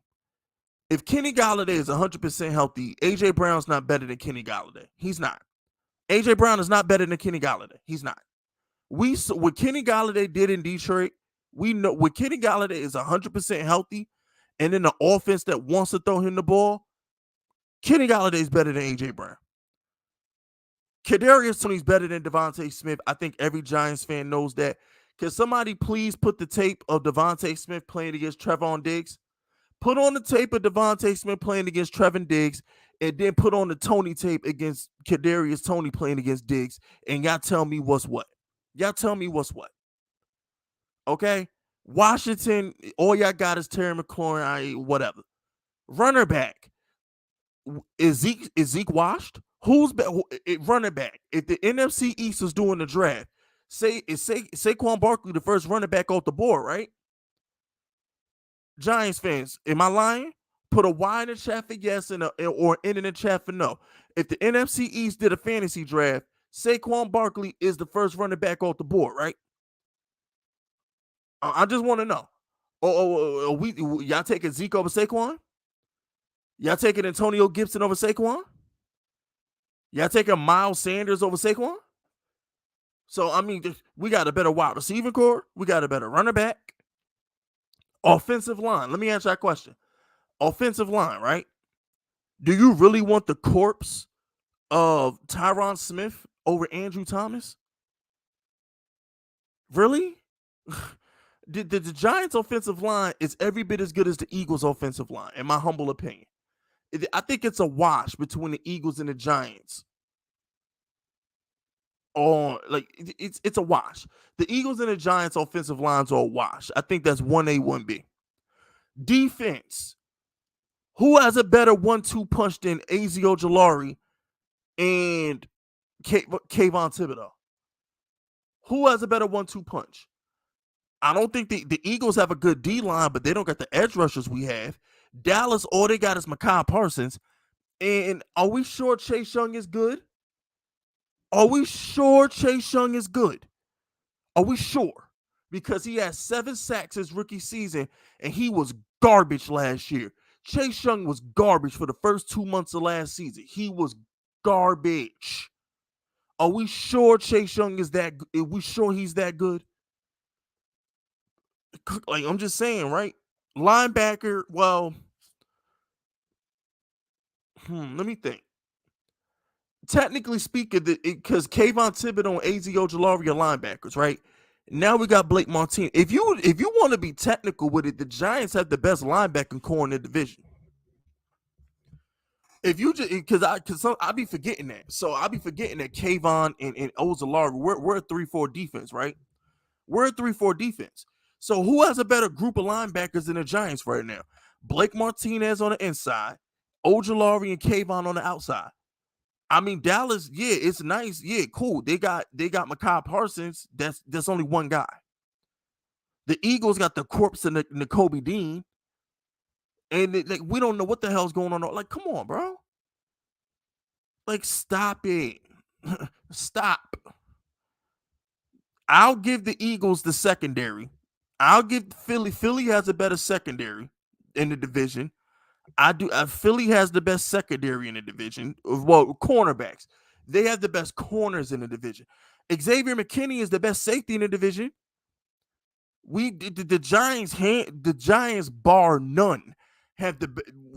if Kenny Golladay is 100% healthy, AJ Brown's not better than Kenny Golladay. He's not. AJ Brown is not better than Kenny Golladay. He's not. What Kenny Golladay did in Detroit, we know what Kenny Golladay is 100% healthy, and in the offense that wants to throw him the ball, Kenny Golladay is better than AJ Brown. Kadarius Toney's better than Devontae Smith. I think every Giants fan knows that. Can somebody please put the tape of Devontae Smith playing against Trevon Diggs? Put on the tape of Devontae Smith playing against Trevon Diggs, and then put on the Toney tape against Kadarius Toney playing against Diggs, and y'all tell me what's what. Okay? Washington, all y'all got is Terry McLaurin, whatever. Runner back. Is Zeke washed? Who's running back? If the NFC East is doing the draft, say Saquon Barkley the first running back off the board, right? Giants fans, am I lying? Put a Y in the chat for yes or N in the chat for no. If the NFC East did a fantasy draft, Saquon Barkley is the first running back off the board, right? I just want to know. Y'all taking Zeke over Saquon? Y'all taking Antonio Gibson over Saquon? Y'all taking Miles Sanders over Saquon? So, I mean, we got a better wide receiving core. We got a better runner back. Offensive line. Let me answer that question. Offensive line, right? Do you really want the corpse of Tyron Smith over Andrew Thomas? Really? The Giants' offensive line is every bit as good as the Eagles' offensive line, in my humble opinion. I think it's a wash between the Eagles and the Giants. It's a wash. The Eagles and the Giants' offensive lines are a wash. I think that's 1A, 1B. Defense. Who has a better 1-2 punch than AZ Ojulari and Kayvon Thibodeau? Who has a better 1-2 punch? I don't think the Eagles have a good D-line, but they don't got the edge rushers we have. Dallas, all they got is Micah Parsons. And are we sure Chase Young is good? Are we sure Chase Young is good? Are we sure? Because he had 7 sacks his rookie season, and he was garbage last year. Chase Young was garbage for the first 2 months of last season. He was garbage. Are we sure Chase Young is that? Are we sure he's that good? Like, I'm just saying, right? Linebacker, well, let me think. Technically speaking, because Kayvon Thibodeau and A.Z. Ojulari are linebackers, right? Now we got Blake Martinez. If you want to be technical with it, the Giants have the best linebacking core in the division. If you just because I be forgetting that, so I be forgetting that Kayvon and Ojulari we're a 3-4 defense, right? We're a 3-4 defense. So who has a better group of linebackers than the Giants right now? Blake Martinez on the inside, Ojulari and Kayvon on the outside. I mean, Dallas, yeah, it's nice. Yeah, cool. They got Micah Parsons. That's only one guy. The Eagles got the corpse of Nakobe Dean. And like, we don't know what the hell's going on. Like, come on, bro. Like, stop it. Stop. I'll give the Eagles the secondary. I'll give Philly. Philly has a better secondary in the division. I do. Philly has the best secondary in the division. Well, cornerbacks. They have the best corners in the division. Xavier McKinney is the best safety in the division. The Giants bar none have the.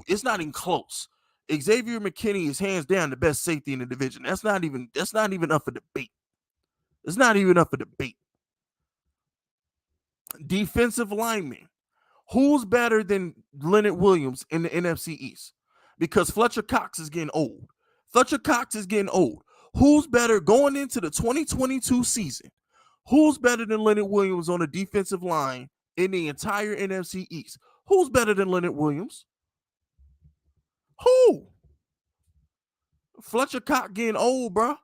It's not even close. Xavier McKinney is hands down the best safety in the division. That's not even up for debate. It's not even up for debate. Defensive lineman. Who's better than Leonard Williams in the NFC East? Because Fletcher Cox is getting old. Who's better going into the 2022 season? Who's better than Leonard Williams on the defensive line in the entire NFC East? Who's better than Leonard Williams? Who? Fletcher Cox getting old, bro.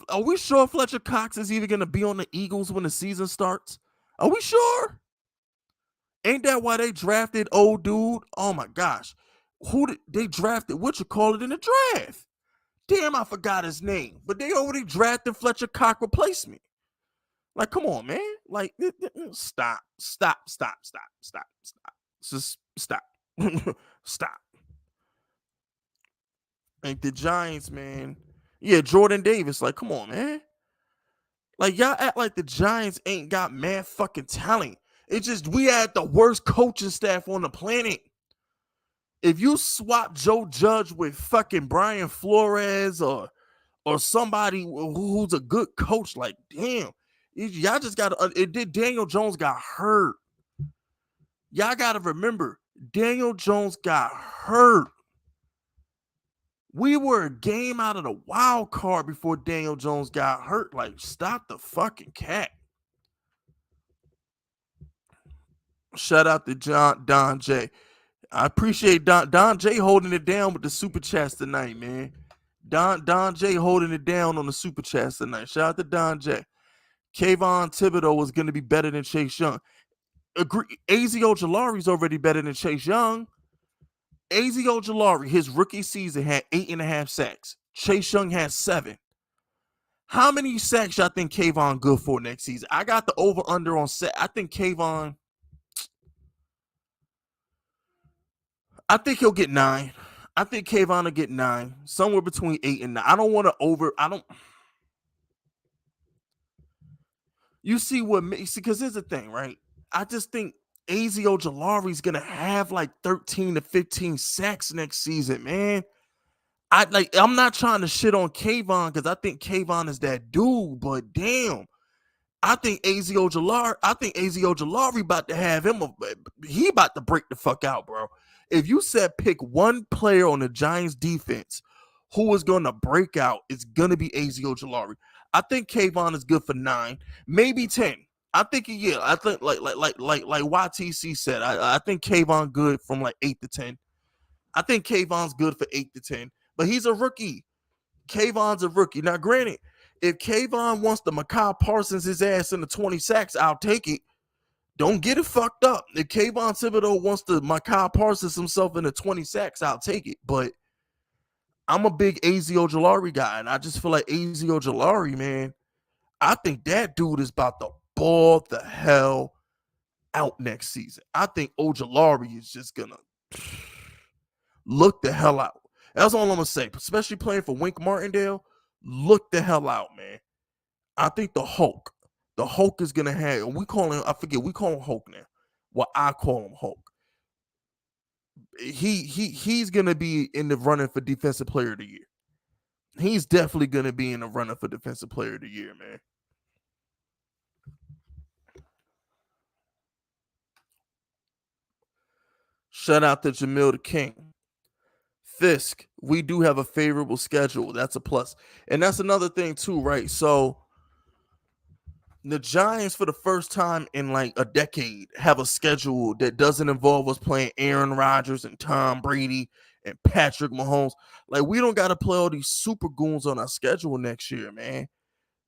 Are we sure Fletcher Cox is even going to be on the Eagles when the season starts? Are we sure? Ain't that why they drafted old dude? Oh my gosh. Who did they drafted? What you call it in the draft? Damn, I forgot his name. But they already drafted Fletcher Cox replacement. Like, come on, man. Like, stop. Just stop. Stop. Like, the Giants, man. Yeah, Jordan Davis. Like, come on, man. Like, y'all act like the Giants ain't got mad fucking talent. It's just we had the worst coaching staff on the planet. If you swap Joe Judge with fucking Brian Flores or somebody who's a good coach, like, damn, y'all just got to. It did. Daniel Jones got hurt. Y'all got to remember, Daniel Jones got hurt. We were a game out of the wild card before Daniel Jones got hurt. Like, stop the fucking cat. Shout out to Don J. I appreciate Don J holding it down with the super chats tonight, man. Don J holding it down on the super chats tonight. Shout out to Don J. Kayvon Thibodeau was going to be better than Chase Young. Agree. A.Z. Ojulari's already better than Chase Young. A.Z. Ojulari, his rookie season, had 8.5 sacks. Chase Young had 7. How many sacks y'all think Kayvon good for next season? I got the over-under on sack. I think Kayvon, I think he'll get 9. I think Kayvon will get 9. Somewhere between 8 and 9. I don't want to You see what makes, because here's the thing, right? I just think A.Z. Ojulari's going to have like 13 to 15 sacks next season, man. I'm not trying to shit on Kayvon because I think Kayvon is that dude, but damn, I think A.Z. Ojulari about to have him. He about to break the fuck out, bro. If you said pick one player on the Giants defense who is going to break out, it's going to be A.Z. Ojulari. I think Kayvon is good for 9, maybe 10. I think I think like YTC said, I think Kayvon good from like 8 to 10. I think Kayvon's good for 8 to 10, but he's a rookie. Kayvon's a rookie. Now, granted, If Kayvon wants to Micah Parsons his ass into 20 sacks, I'll take it. Don't get it fucked up. If Kayvon Thibodeau wants to Micah Parsons himself into 20 sacks, I'll take it. But I'm a big AZ Ojulari guy, and I just feel like AZ Ojulari, man, I think that dude is about to ball the hell out next season. I think Ojulari is just gonna look the hell out. That's all I'm gonna say. Especially playing for Wink Martindale, look the hell out, man. I think the Hulk is gonna have. We call him. I forget. We call him Hulk now. Well, I call him Hulk. He's gonna be in the running for Defensive Player of the Year. He's definitely gonna be in the running for Defensive Player of the Year, man. Shout out to Jamil the King. Fisk, we do have a favorable schedule. That's a plus. And that's another thing, too, right? So the Giants, for the first time in like a decade, have a schedule that doesn't involve us playing Aaron Rodgers and Tom Brady and Patrick Mahomes. Like, we don't got to play all these super goons on our schedule next year, man.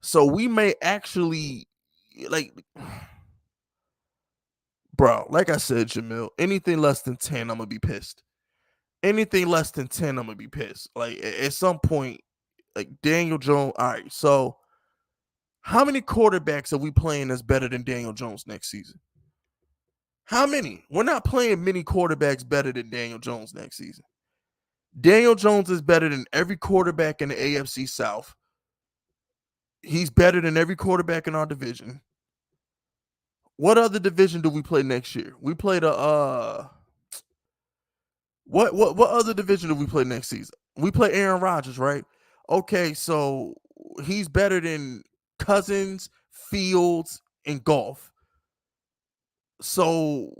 So we may actually, like, bro, like I said, Jamil, anything less than 10, I'm going to be pissed. Anything less than 10, I'm going to be pissed. Like, at some point, like Daniel Jones, all right, so how many quarterbacks are we playing that's better than Daniel Jones next season? How many? We're not playing many quarterbacks better than Daniel Jones next season. Daniel Jones is better than every quarterback in the AFC South. He's better than every quarterback in our division. What other division do we play next year? We play the what other division do we play next season? We play Aaron Rodgers, right? Okay, so he's better than Cousins, Fields, and Golf. So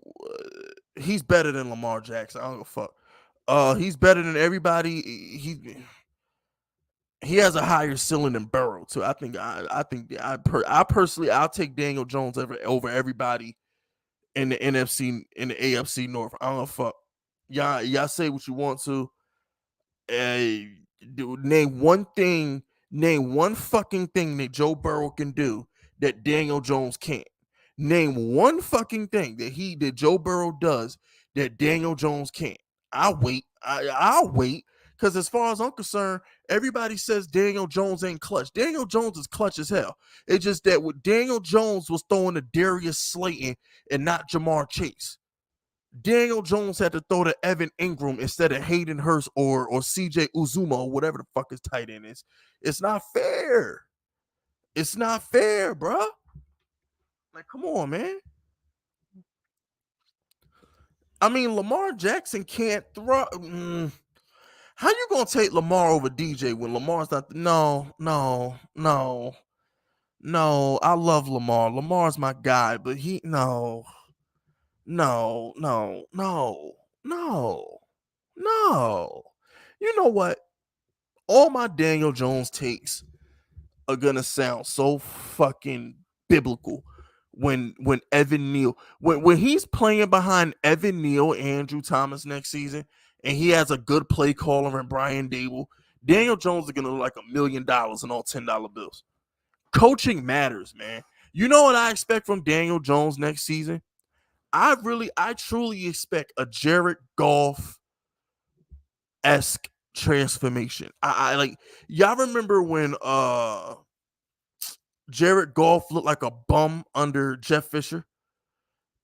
he's better than Lamar Jackson. I don't give a fuck. He's better than everybody. He has a higher ceiling than Burrow too. I personally I'll take Daniel Jones over everybody in the NFC in the AFC North. I don't know fuck. Y'all say what you want to. Name one fucking thing that Joe Burrow can do that Daniel Jones can't. Name one fucking thing that Joe Burrow does that Daniel Jones can't. I'll wait. I'll wait. Because as far as I'm concerned, everybody says Daniel Jones ain't clutch. Daniel Jones is clutch as hell. It's just that what Daniel Jones was throwing to Darius Slayton and not Jamar Chase. Daniel Jones had to throw to Evan Ingram instead of Hayden Hurst or CJ Uzuma or whatever the fuck his tight end is. It's not fair. It's not fair, bruh. Like, come on, man. I mean, Lamar Jackson can't throw. How you gonna take Lamar over DJ when Lamar's not? No. I love Lamar. Lamar's my guy, but no. You know what? All my Daniel Jones takes are gonna sound so fucking biblical when Evan Neal when he's playing behind Evan Neal, Andrew Thomas next season, and he has a good play caller in Brian Dable. Daniel Jones is gonna look like $1 million in all $10 bills. Coaching matters, man. You know what I expect from Daniel Jones next season? I truly expect a Jared Goff-esque transformation. I like, y'all remember when Jared Goff looked like a bum under Jeff Fisher?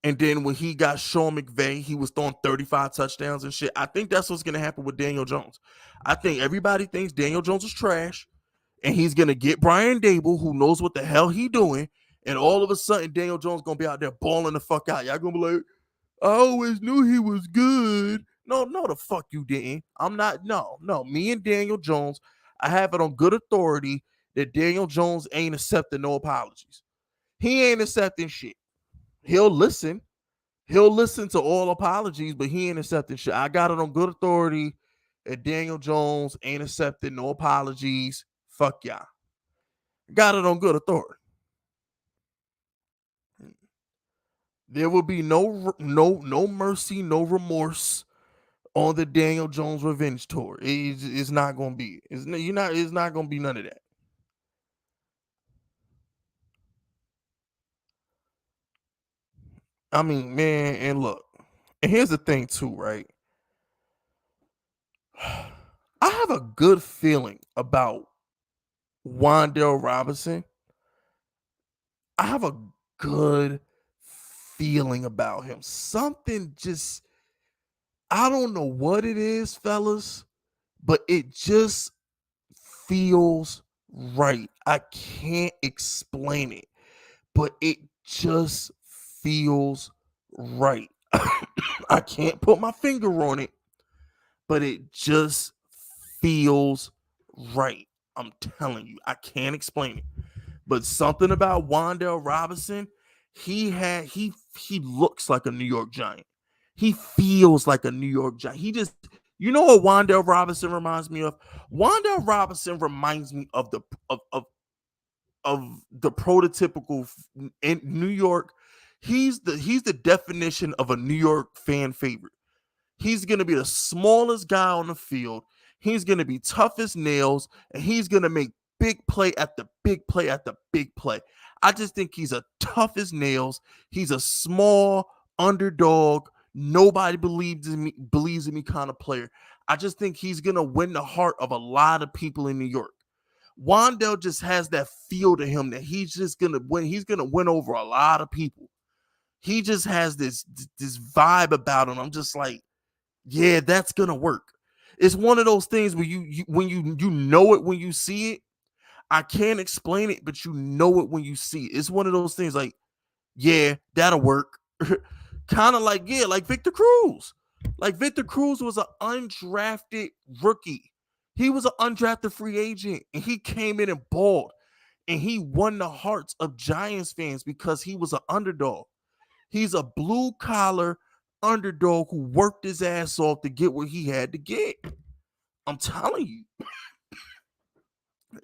And then when he got Sean McVay, he was throwing 35 touchdowns and shit. I think that's what's going to happen with Daniel Jones. I think everybody thinks Daniel Jones is trash, and he's going to get Brian Dable, who knows what the hell he doing, and all of a sudden Daniel Jones going to be out there balling the fuck out. Y'all going to be like, I always knew he was good. No, the fuck you didn't. I'm not. No. Me and Daniel Jones, I have it on good authority that Daniel Jones ain't accepting no apologies. He ain't accepting shit. He'll listen to all apologies, but he ain't accepting shit. I got it on good authority that Daniel Jones ain't accepting no apologies. Fuck y'all. Got it on good authority. There will be no mercy, no remorse on the Daniel Jones revenge tour. It's not gonna be. It's not gonna be none of that. I mean, man, and look, and here's the thing too, right? I have a good feeling about Wandel Robinson. I have a good feeling about him. Something just, I don't know what it is, fellas, but it just feels right. I can't explain it, but it just feels right. I can't put my finger on it, but it just feels right. I'm telling you, I can't explain it. But something about Wandel Robinson, he looks like a New York Giant. He feels like a New York Giant. He just, you know what Wandel Robinson reminds me of? Wandel Robinson reminds me of the prototypical in New York. He's the definition of a New York fan favorite. He's going to be the smallest guy on the field. He's going to be tough as nails, and he's going to make big play at the big play at the big play. I just think he's a tough as nails. He's a small underdog. Nobody believes in me kind of player. I just think he's going to win the heart of a lot of people in New York. Wandell just has that feel to him that he's just going to win. He's going to win over a lot of people. He just has this vibe about him. I'm just like, yeah, that's gonna work. It's one of those things where when you know it when you see it. I can't explain it, but you know it when you see it. It's one of those things like, yeah, that'll work. Kind of like, yeah, like Victor Cruz. Like Victor Cruz was an undrafted rookie. He was an undrafted free agent, and he came in and balled, and he won the hearts of Giants fans because he was an underdog. He's a blue collar underdog who worked his ass off to get what he had to get. I'm telling you,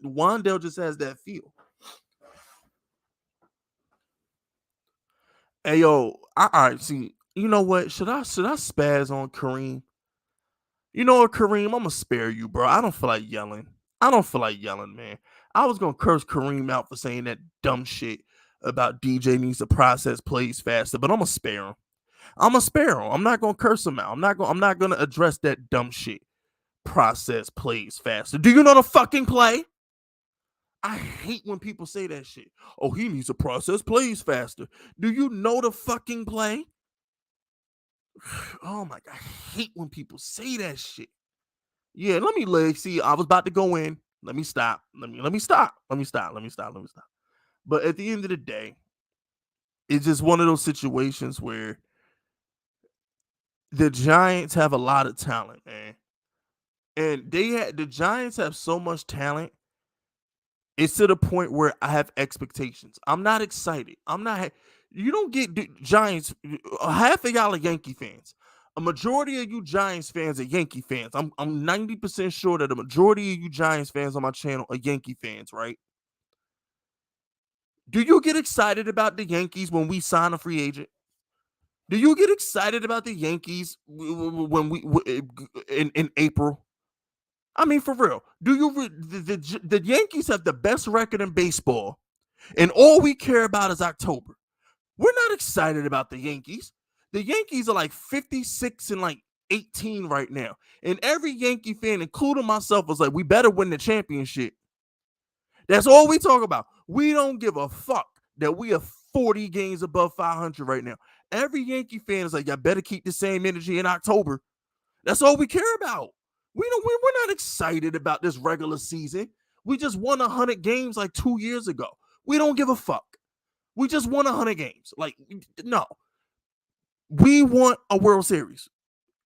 Wandell just has that feel. Hey yo, all right, see, you know what? Should I spaz on Kareem? You know what, Kareem? I'm gonna spare you, bro. I don't feel like yelling. I don't feel like yelling, man. I was gonna curse Kareem out for saying that dumb shit about DJ needs to process plays faster, but I'm gonna spare him. I'm gonna spare him. I'm not gonna curse him out. I'm not gonna address that dumb shit. Process plays faster. Do you know the fucking play? I hate when people say that shit. Oh, he needs to process plays faster. Do you know the fucking play? Oh my god, I hate when people say that shit. Yeah, let me see. I was about to go in. Let me stop. Let me stop. Let me stop. But at the end of the day, it's just one of those situations where the Giants have a lot of talent, man. And the Giants have so much talent. It's to the point where I have expectations. I'm not excited. You don't get Giants. Half of y'all are Yankee fans. A majority of you Giants fans are Yankee fans. I'm 90% sure that a majority of you Giants fans on my channel are Yankee fans, right? Do you get excited about the Yankees when we sign a free agent? Do you get excited about the Yankees when we in April? I mean, for real. Do you the Yankees have the best record in baseball, and all we care about is October. We're not excited about the Yankees. The Yankees are like 56 and like 18 right now, and every Yankee fan, including myself, was like, "We better win the championship." That's all we talk about. We don't give a fuck that we are 40 games above 500 right now. Every Yankee fan is like, "Y'all better keep the same energy in October." That's all we care about. We're not excited about this regular season. We just won 100 games like 2 years ago. We don't give a fuck. We just won 100 games. Like, no. We want a World Series.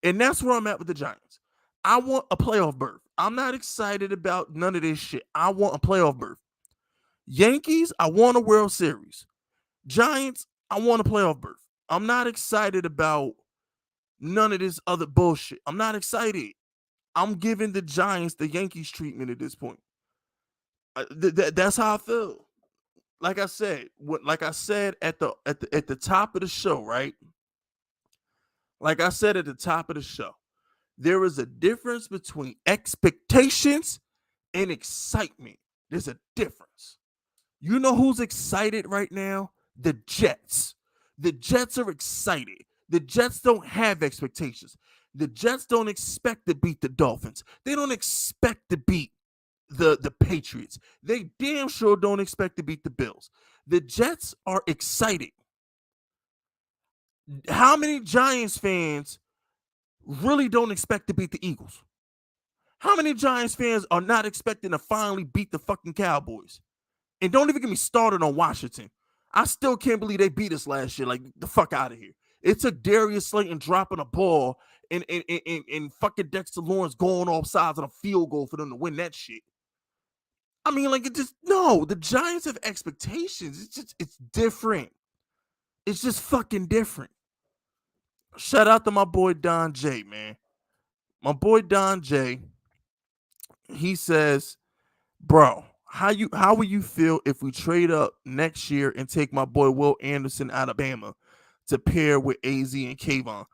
And that's where I'm at with the Giants. I want a playoff berth. I'm not excited about none of this shit. I want a playoff berth. Yankees, I want a World Series. Giants, I want a playoff berth. I'm not excited about none of this other bullshit. I'm not excited. I'm giving the Giants the Yankees treatment at this point. That's how I feel. Like I said, at the top of the show, right? Like I said at the top of the show, there is a difference between expectations and excitement. There's a difference. You know who's excited right now? The Jets. The Jets are excited. The Jets don't have expectations. The Jets don't expect to beat the Dolphins. They don't expect to beat the Patriots. They damn sure don't expect to beat the Bills. The Jets are excited. How many Giants fans really don't expect to beat the Eagles? How many Giants fans are not expecting to finally beat the fucking Cowboys? And don't even get me started on Washington. I still can't believe they beat us last year. Like, the fuck out of here. It took Darius Slayton dropping a ball and fucking Dexter Lawrence going off sides on a field goal for them to win that shit. I mean, like, it just, no, the Giants have expectations. It's different. It's just fucking different. Shout out to my boy Don J, man. My boy Don J, he says, bro, how will you feel if we trade up next year and take my boy Will Anderson out of Bama to pair with AZ and Kayvon?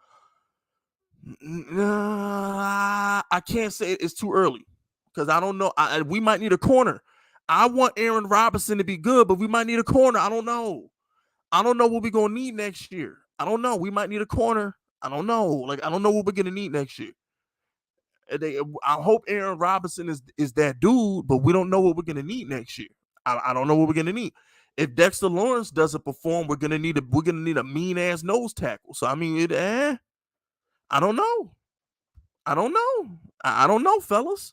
I can't say it's too early because I don't know. We might need a corner. I want Aaron Robinson to be good, but we might need a corner. I don't know. I don't know what we're gonna need next year. I don't know. We might need a corner. I don't know. Like, I don't know what we're gonna need next year. I hope Aaron Robinson is that dude, but we don't know what we're gonna need next year. I don't know what we're gonna need. If Dexter Lawrence doesn't perform, we're gonna need a mean ass nose tackle. So I mean, I don't know. I don't know. I don't know, fellas.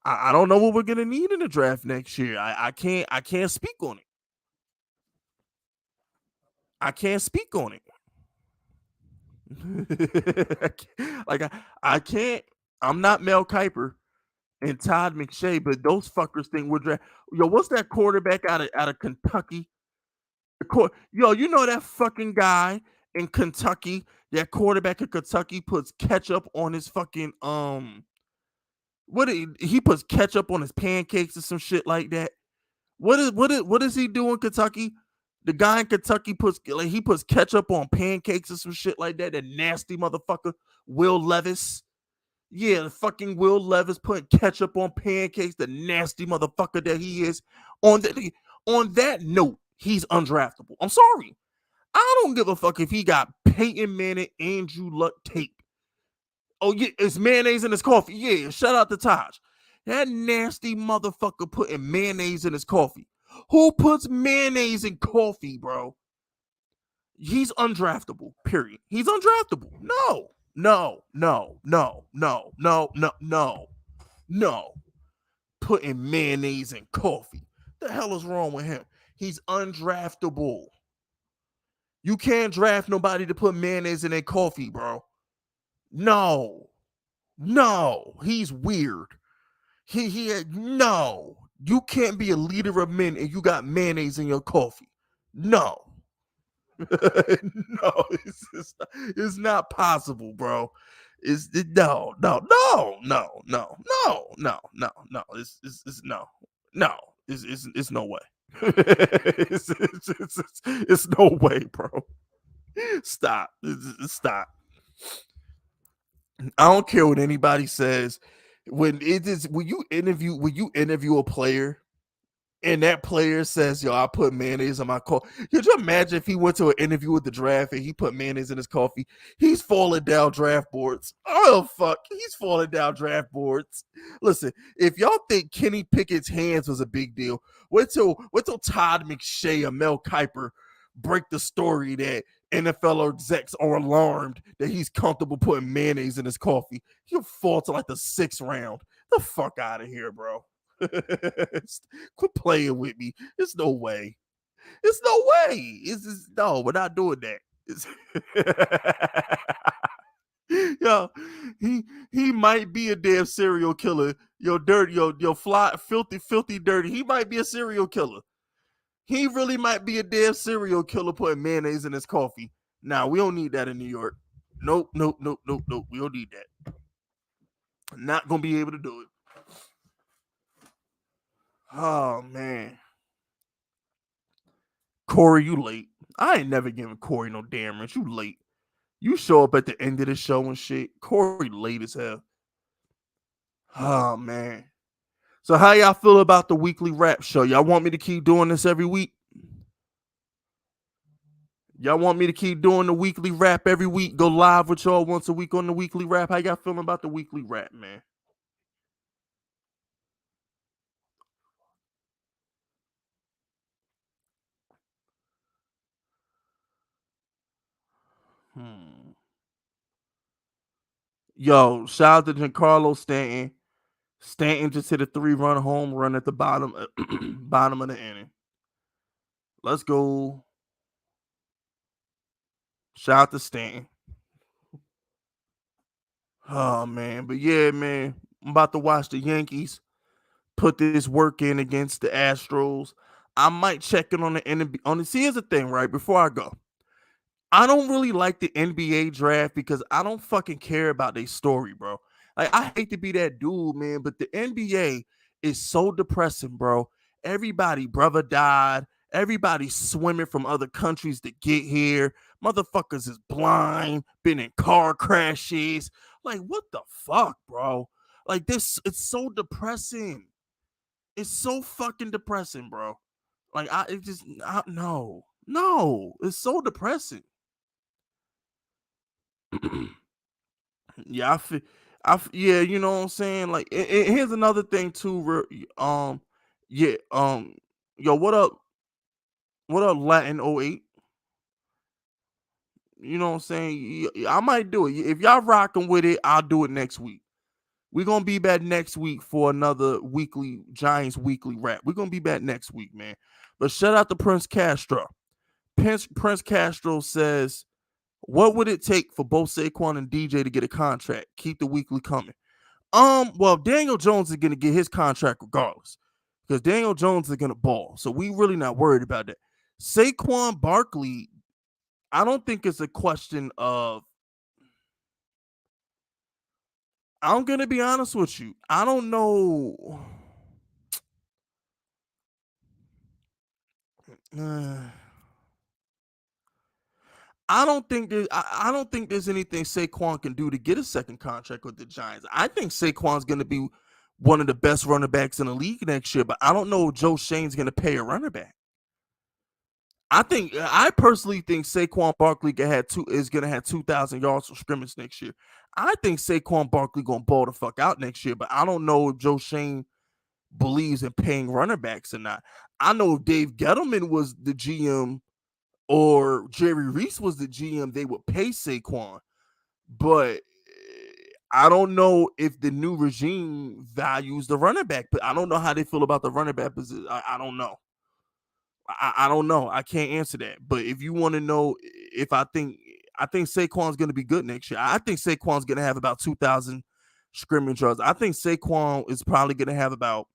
I don't know what we're gonna need in the draft next year. I can't speak on it. I can't speak on it. I can't. I'm not Mel Kiper and Todd McShay, but those fuckers think we're draft. Yo, what's that quarterback out of Kentucky? Yo, you know that fucking guy in Kentucky? That quarterback in Kentucky puts ketchup on his fucking he puts ketchup on his pancakes or some shit like that. What is he doing in Kentucky? The guy in Kentucky puts ketchup on pancakes or some shit like that. That nasty motherfucker, Will Levis. Yeah, the fucking Will Levis putting ketchup on pancakes. The nasty motherfucker that he is. On that note, he's undraftable. I'm sorry. I don't give a fuck if he got Peyton Manning, Andrew Luck tape. Oh yeah, it's mayonnaise in his coffee. Yeah, shout out to Taj. That nasty motherfucker putting mayonnaise in his coffee. Who puts mayonnaise in coffee, bro? He's undraftable, period. He's undraftable. No, no, no, no, no, no, no, no, no. Putting mayonnaise in coffee. The hell is wrong with him? He's undraftable. You can't draft nobody to put mayonnaise in their coffee, bro. No. No. He's weird. No. You can't be a leader of men and you got mayonnaise in your coffee. No. No, it's not possible, bro. No. It's no. No. It's no way. It's no way, bro. Stop. Stop. I don't care what anybody says. When you interview a player and that player says, yo, I put mayonnaise on my coffee. Could you imagine if he went to an interview with the draft and he put mayonnaise in his coffee? He's falling down draft boards. Oh, fuck. He's falling down draft boards. Listen, if y'all think Kenny Pickett's hands was a big deal, wait till Todd McShay or Mel Kiper break the story that NFL execs are alarmed that he's comfortable putting mayonnaise in his coffee. He'll fall to like the 6th round. The fuck out of here, bro. Quit playing with me. There's no way. There's no way. No, we're not doing that. Yo, he might be a damn serial killer. Yo, dirty, yo, fly, filthy, dirty. He might be a serial killer. He really might be a damn serial killer putting mayonnaise in his coffee. Nah, we don't need that in New York. Nope. We don't need that. Not gonna be able to do it. Oh man. Corey, you late. I ain't never giving Corey no damn rent. You late. You show up at the end of the show and shit. Corey late as hell. Oh man. So how y'all feel about the weekly rap show? Y'all want me to keep doing this every week? Y'all want me to keep doing the weekly wrap every week? Go live with y'all once a week on the weekly wrap? How y'all feeling about the weekly wrap, man? Hmm. Yo, shout out to Giancarlo Stanton. Stanton just hit a 3-run home run at the bottom bottom of the inning. Let's go. Shout out to Stanton. Oh man, but yeah, man, I'm about to watch the Yankees put this work in against the Astros. I might check in on the NBA. See, here's the thing, right? Before I go, I don't really like the NBA draft because I don't fucking care about their story, bro. Like, I hate to be that dude, man, but the NBA is so depressing, bro. Everybody, brother, died. Everybody's swimming from other countries to get here. Motherfuckers is blind, been in car crashes. Like, what the fuck, bro? Like, this, it's so depressing. It's so fucking depressing, bro. Like, no, it's so depressing. Yeah, yeah, you know what I'm saying. Like, here's another thing too. Yeah, yo, what up? What up, Latin '08? You know what I'm saying. I might do it if y'all rocking with it. I'll do it next week. We're gonna be back next week for another weekly Giants weekly wrap. We're gonna be back next week, man. But shout out to Prince Castro. Prince Castro says, "What would it take for both Saquon and DJ to get a contract? Keep the weekly coming." Well, Daniel Jones is gonna get his contract regardless, because Daniel Jones is gonna ball. So we really not worried about that. Saquon Barkley, I don't think it's a question of. I'm gonna be honest with you. I don't know. I don't think there's anything Saquon can do to get a second contract with the Giants. I think Saquon's going to be one of the best running backs in the league next year, but I don't know if Joe Shane's going to pay a running back. I personally think Saquon Barkley is going to have 2,000 yards from scrimmage next year. I think Saquon Barkley going to ball the fuck out next year, but I don't know if Joe Shane believes in paying running backs or not. I know if Dave Gettleman was the GM or Jerry Reese was the GM, they would pay Saquon. But I don't know if the new regime values the running back. But I don't know how they feel about the running back position. I don't know. I don't know. I can't answer that. But if you want to know if I think Saquon's going to be good next year. I think Saquon's going to have about 2,000 scrimmage yards. I think Saquon is probably going to have about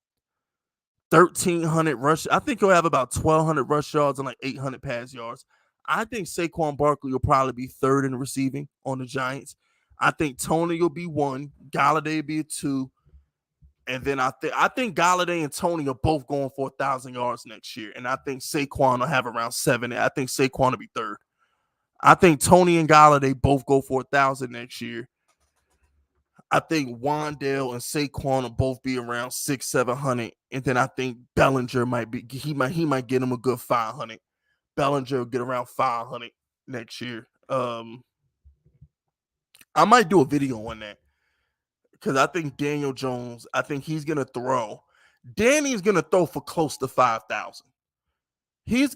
1,300 rush. I think he'll have about 1,200 rush yards and like 800 pass yards. I think Saquon Barkley will probably be third in receiving on the Giants. I think Tony will be one, Galladay will be a two, and then I think Galladay and Tony are both going for 1,000 yards next year, and I think Saquon will have around 7. I think Saquon will be third. I think Tony and Galladay both go for 1,000 next year. I think Wandel and Saquon will both be around 600-700, and then I think Bellinger might get him a good 500. Bellinger will get around 500 next year. I might do a video on that because I think Daniel Jones. I think he's gonna throw. Danny's gonna throw for close to 5,000. He's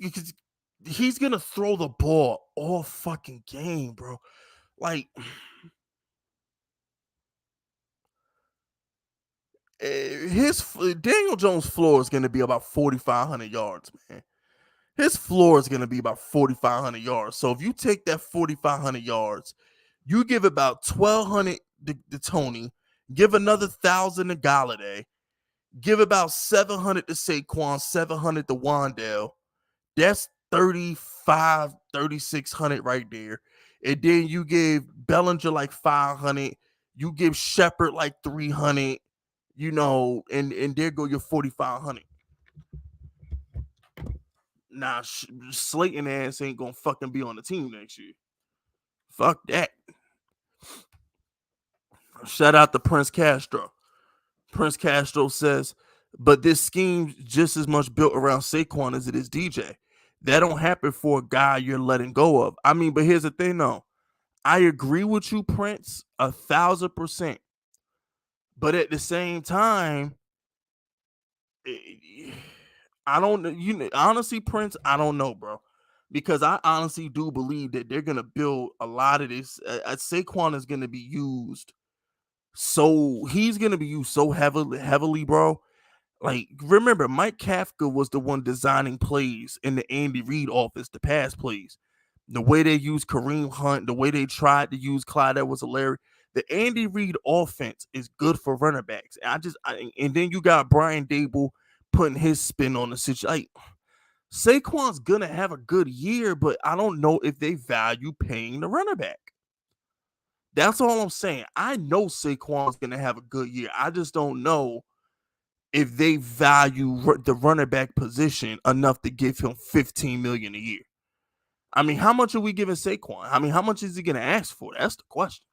gonna throw the ball all fucking game, bro. Like. His Daniel Jones' floor is going to be about 4,500 yards, man. His floor is going to be about 4,500 yards. So if you take that 4,500 yards, you give about 1,200 to Tony, give another 1,000 to Galladay, give about 700 to Saquon, 700 to Wandel. That's 3,600 right there. And then you give Bellinger like 500. You give Shepard like 300. And there go your 4,500. Nah, Slayton ass ain't gonna fucking be on the team next year. Fuck that. Shout out to Prince Castro. Prince Castro says, but this scheme just as much built around Saquon as it is DJ. That don't happen for a guy you're letting go of. I mean, but here's the thing though. I agree with you, Prince, 1,000%. But at the same time, eh, I don't know. Honestly, Prince, I don't know, bro. Because I honestly do believe that they're gonna build a lot of this. Saquon is gonna be used he's gonna be used so heavily, bro. Like, remember, Mike Kafka was the one designing plays in the Andy Reid office, the pass plays. The way they used Kareem Hunt, the way they tried to use Clyde Edwards-Helaire. The Andy Reid offense is good for running backs. And then you got Brian Dable putting his spin on the situation. Like, Saquon's gonna have a good year, but I don't know if they value paying the running back. That's all I'm saying. I know Saquon's gonna have a good year. I just don't know if they value the running back position enough to give him $15 million a year. I mean, how much are we giving Saquon? I mean, how much is he gonna ask for? That's the question.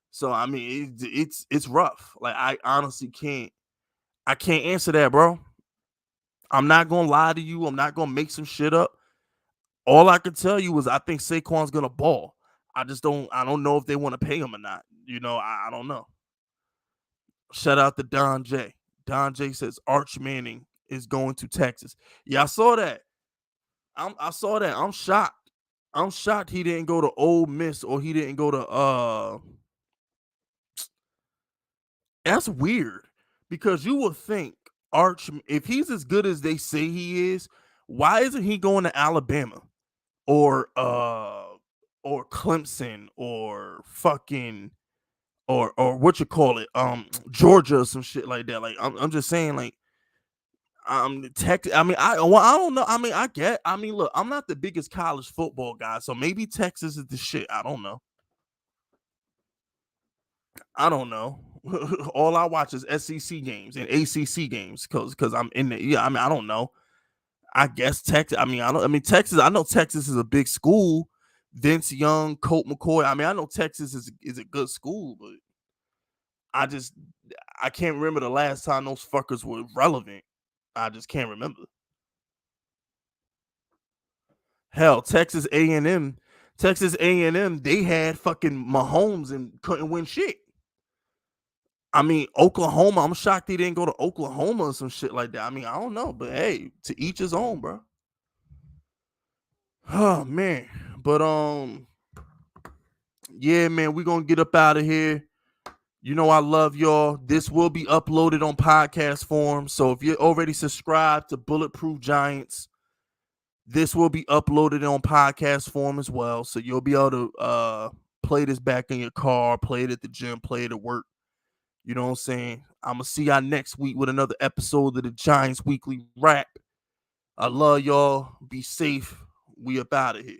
So I mean, it's rough. Like, I honestly can't answer that, bro. I'm not gonna lie to you. I'm not gonna make some shit up. All I can tell you is I think Saquon's gonna ball. I don't know if they want to pay him or not. I don't know. Shout out to Don J. Don J says Arch Manning is going to Texas. Yeah, I saw that. I saw that. I'm shocked. I'm shocked he didn't go to Ole Miss or he didn't go to That's weird because you would think Arch, if he's as good as they say he is, why isn't he going to Alabama or Clemson or fucking or what you call it, Georgia or some shit like that? Like, I'm just saying, like, Texas. I mean, I don't know. I mean, look, I'm not the biggest college football guy, so maybe Texas is the shit. I don't know. All I watch is SEC games and ACC games because I'm in the. Yeah, I mean, I don't know. I guess Texas. I mean Texas. I know Texas is a big school. Vince Young, Colt McCoy. I mean, I know Texas is a good school, but I just I can't remember the last time those fuckers were relevant. I just can't remember. Hell, Texas A&M, they had fucking Mahomes and couldn't win shit. I mean, Oklahoma, I'm shocked they didn't go to Oklahoma or some shit like that. I mean, I don't know, but hey, to each his own, bro. Oh man. But yeah, man, we're gonna get up out of here. You know I love y'all. This will be uploaded on podcast form. So if you're already subscribed to Bulletproof Giants, this will be uploaded on podcast form as well. So you'll be able to play this back in your car, play it at the gym, play it at work. You know what I'm saying? I'm going to see y'all next week with another episode of the Giants Weekly Wrap. I love y'all. Be safe. We up out of here.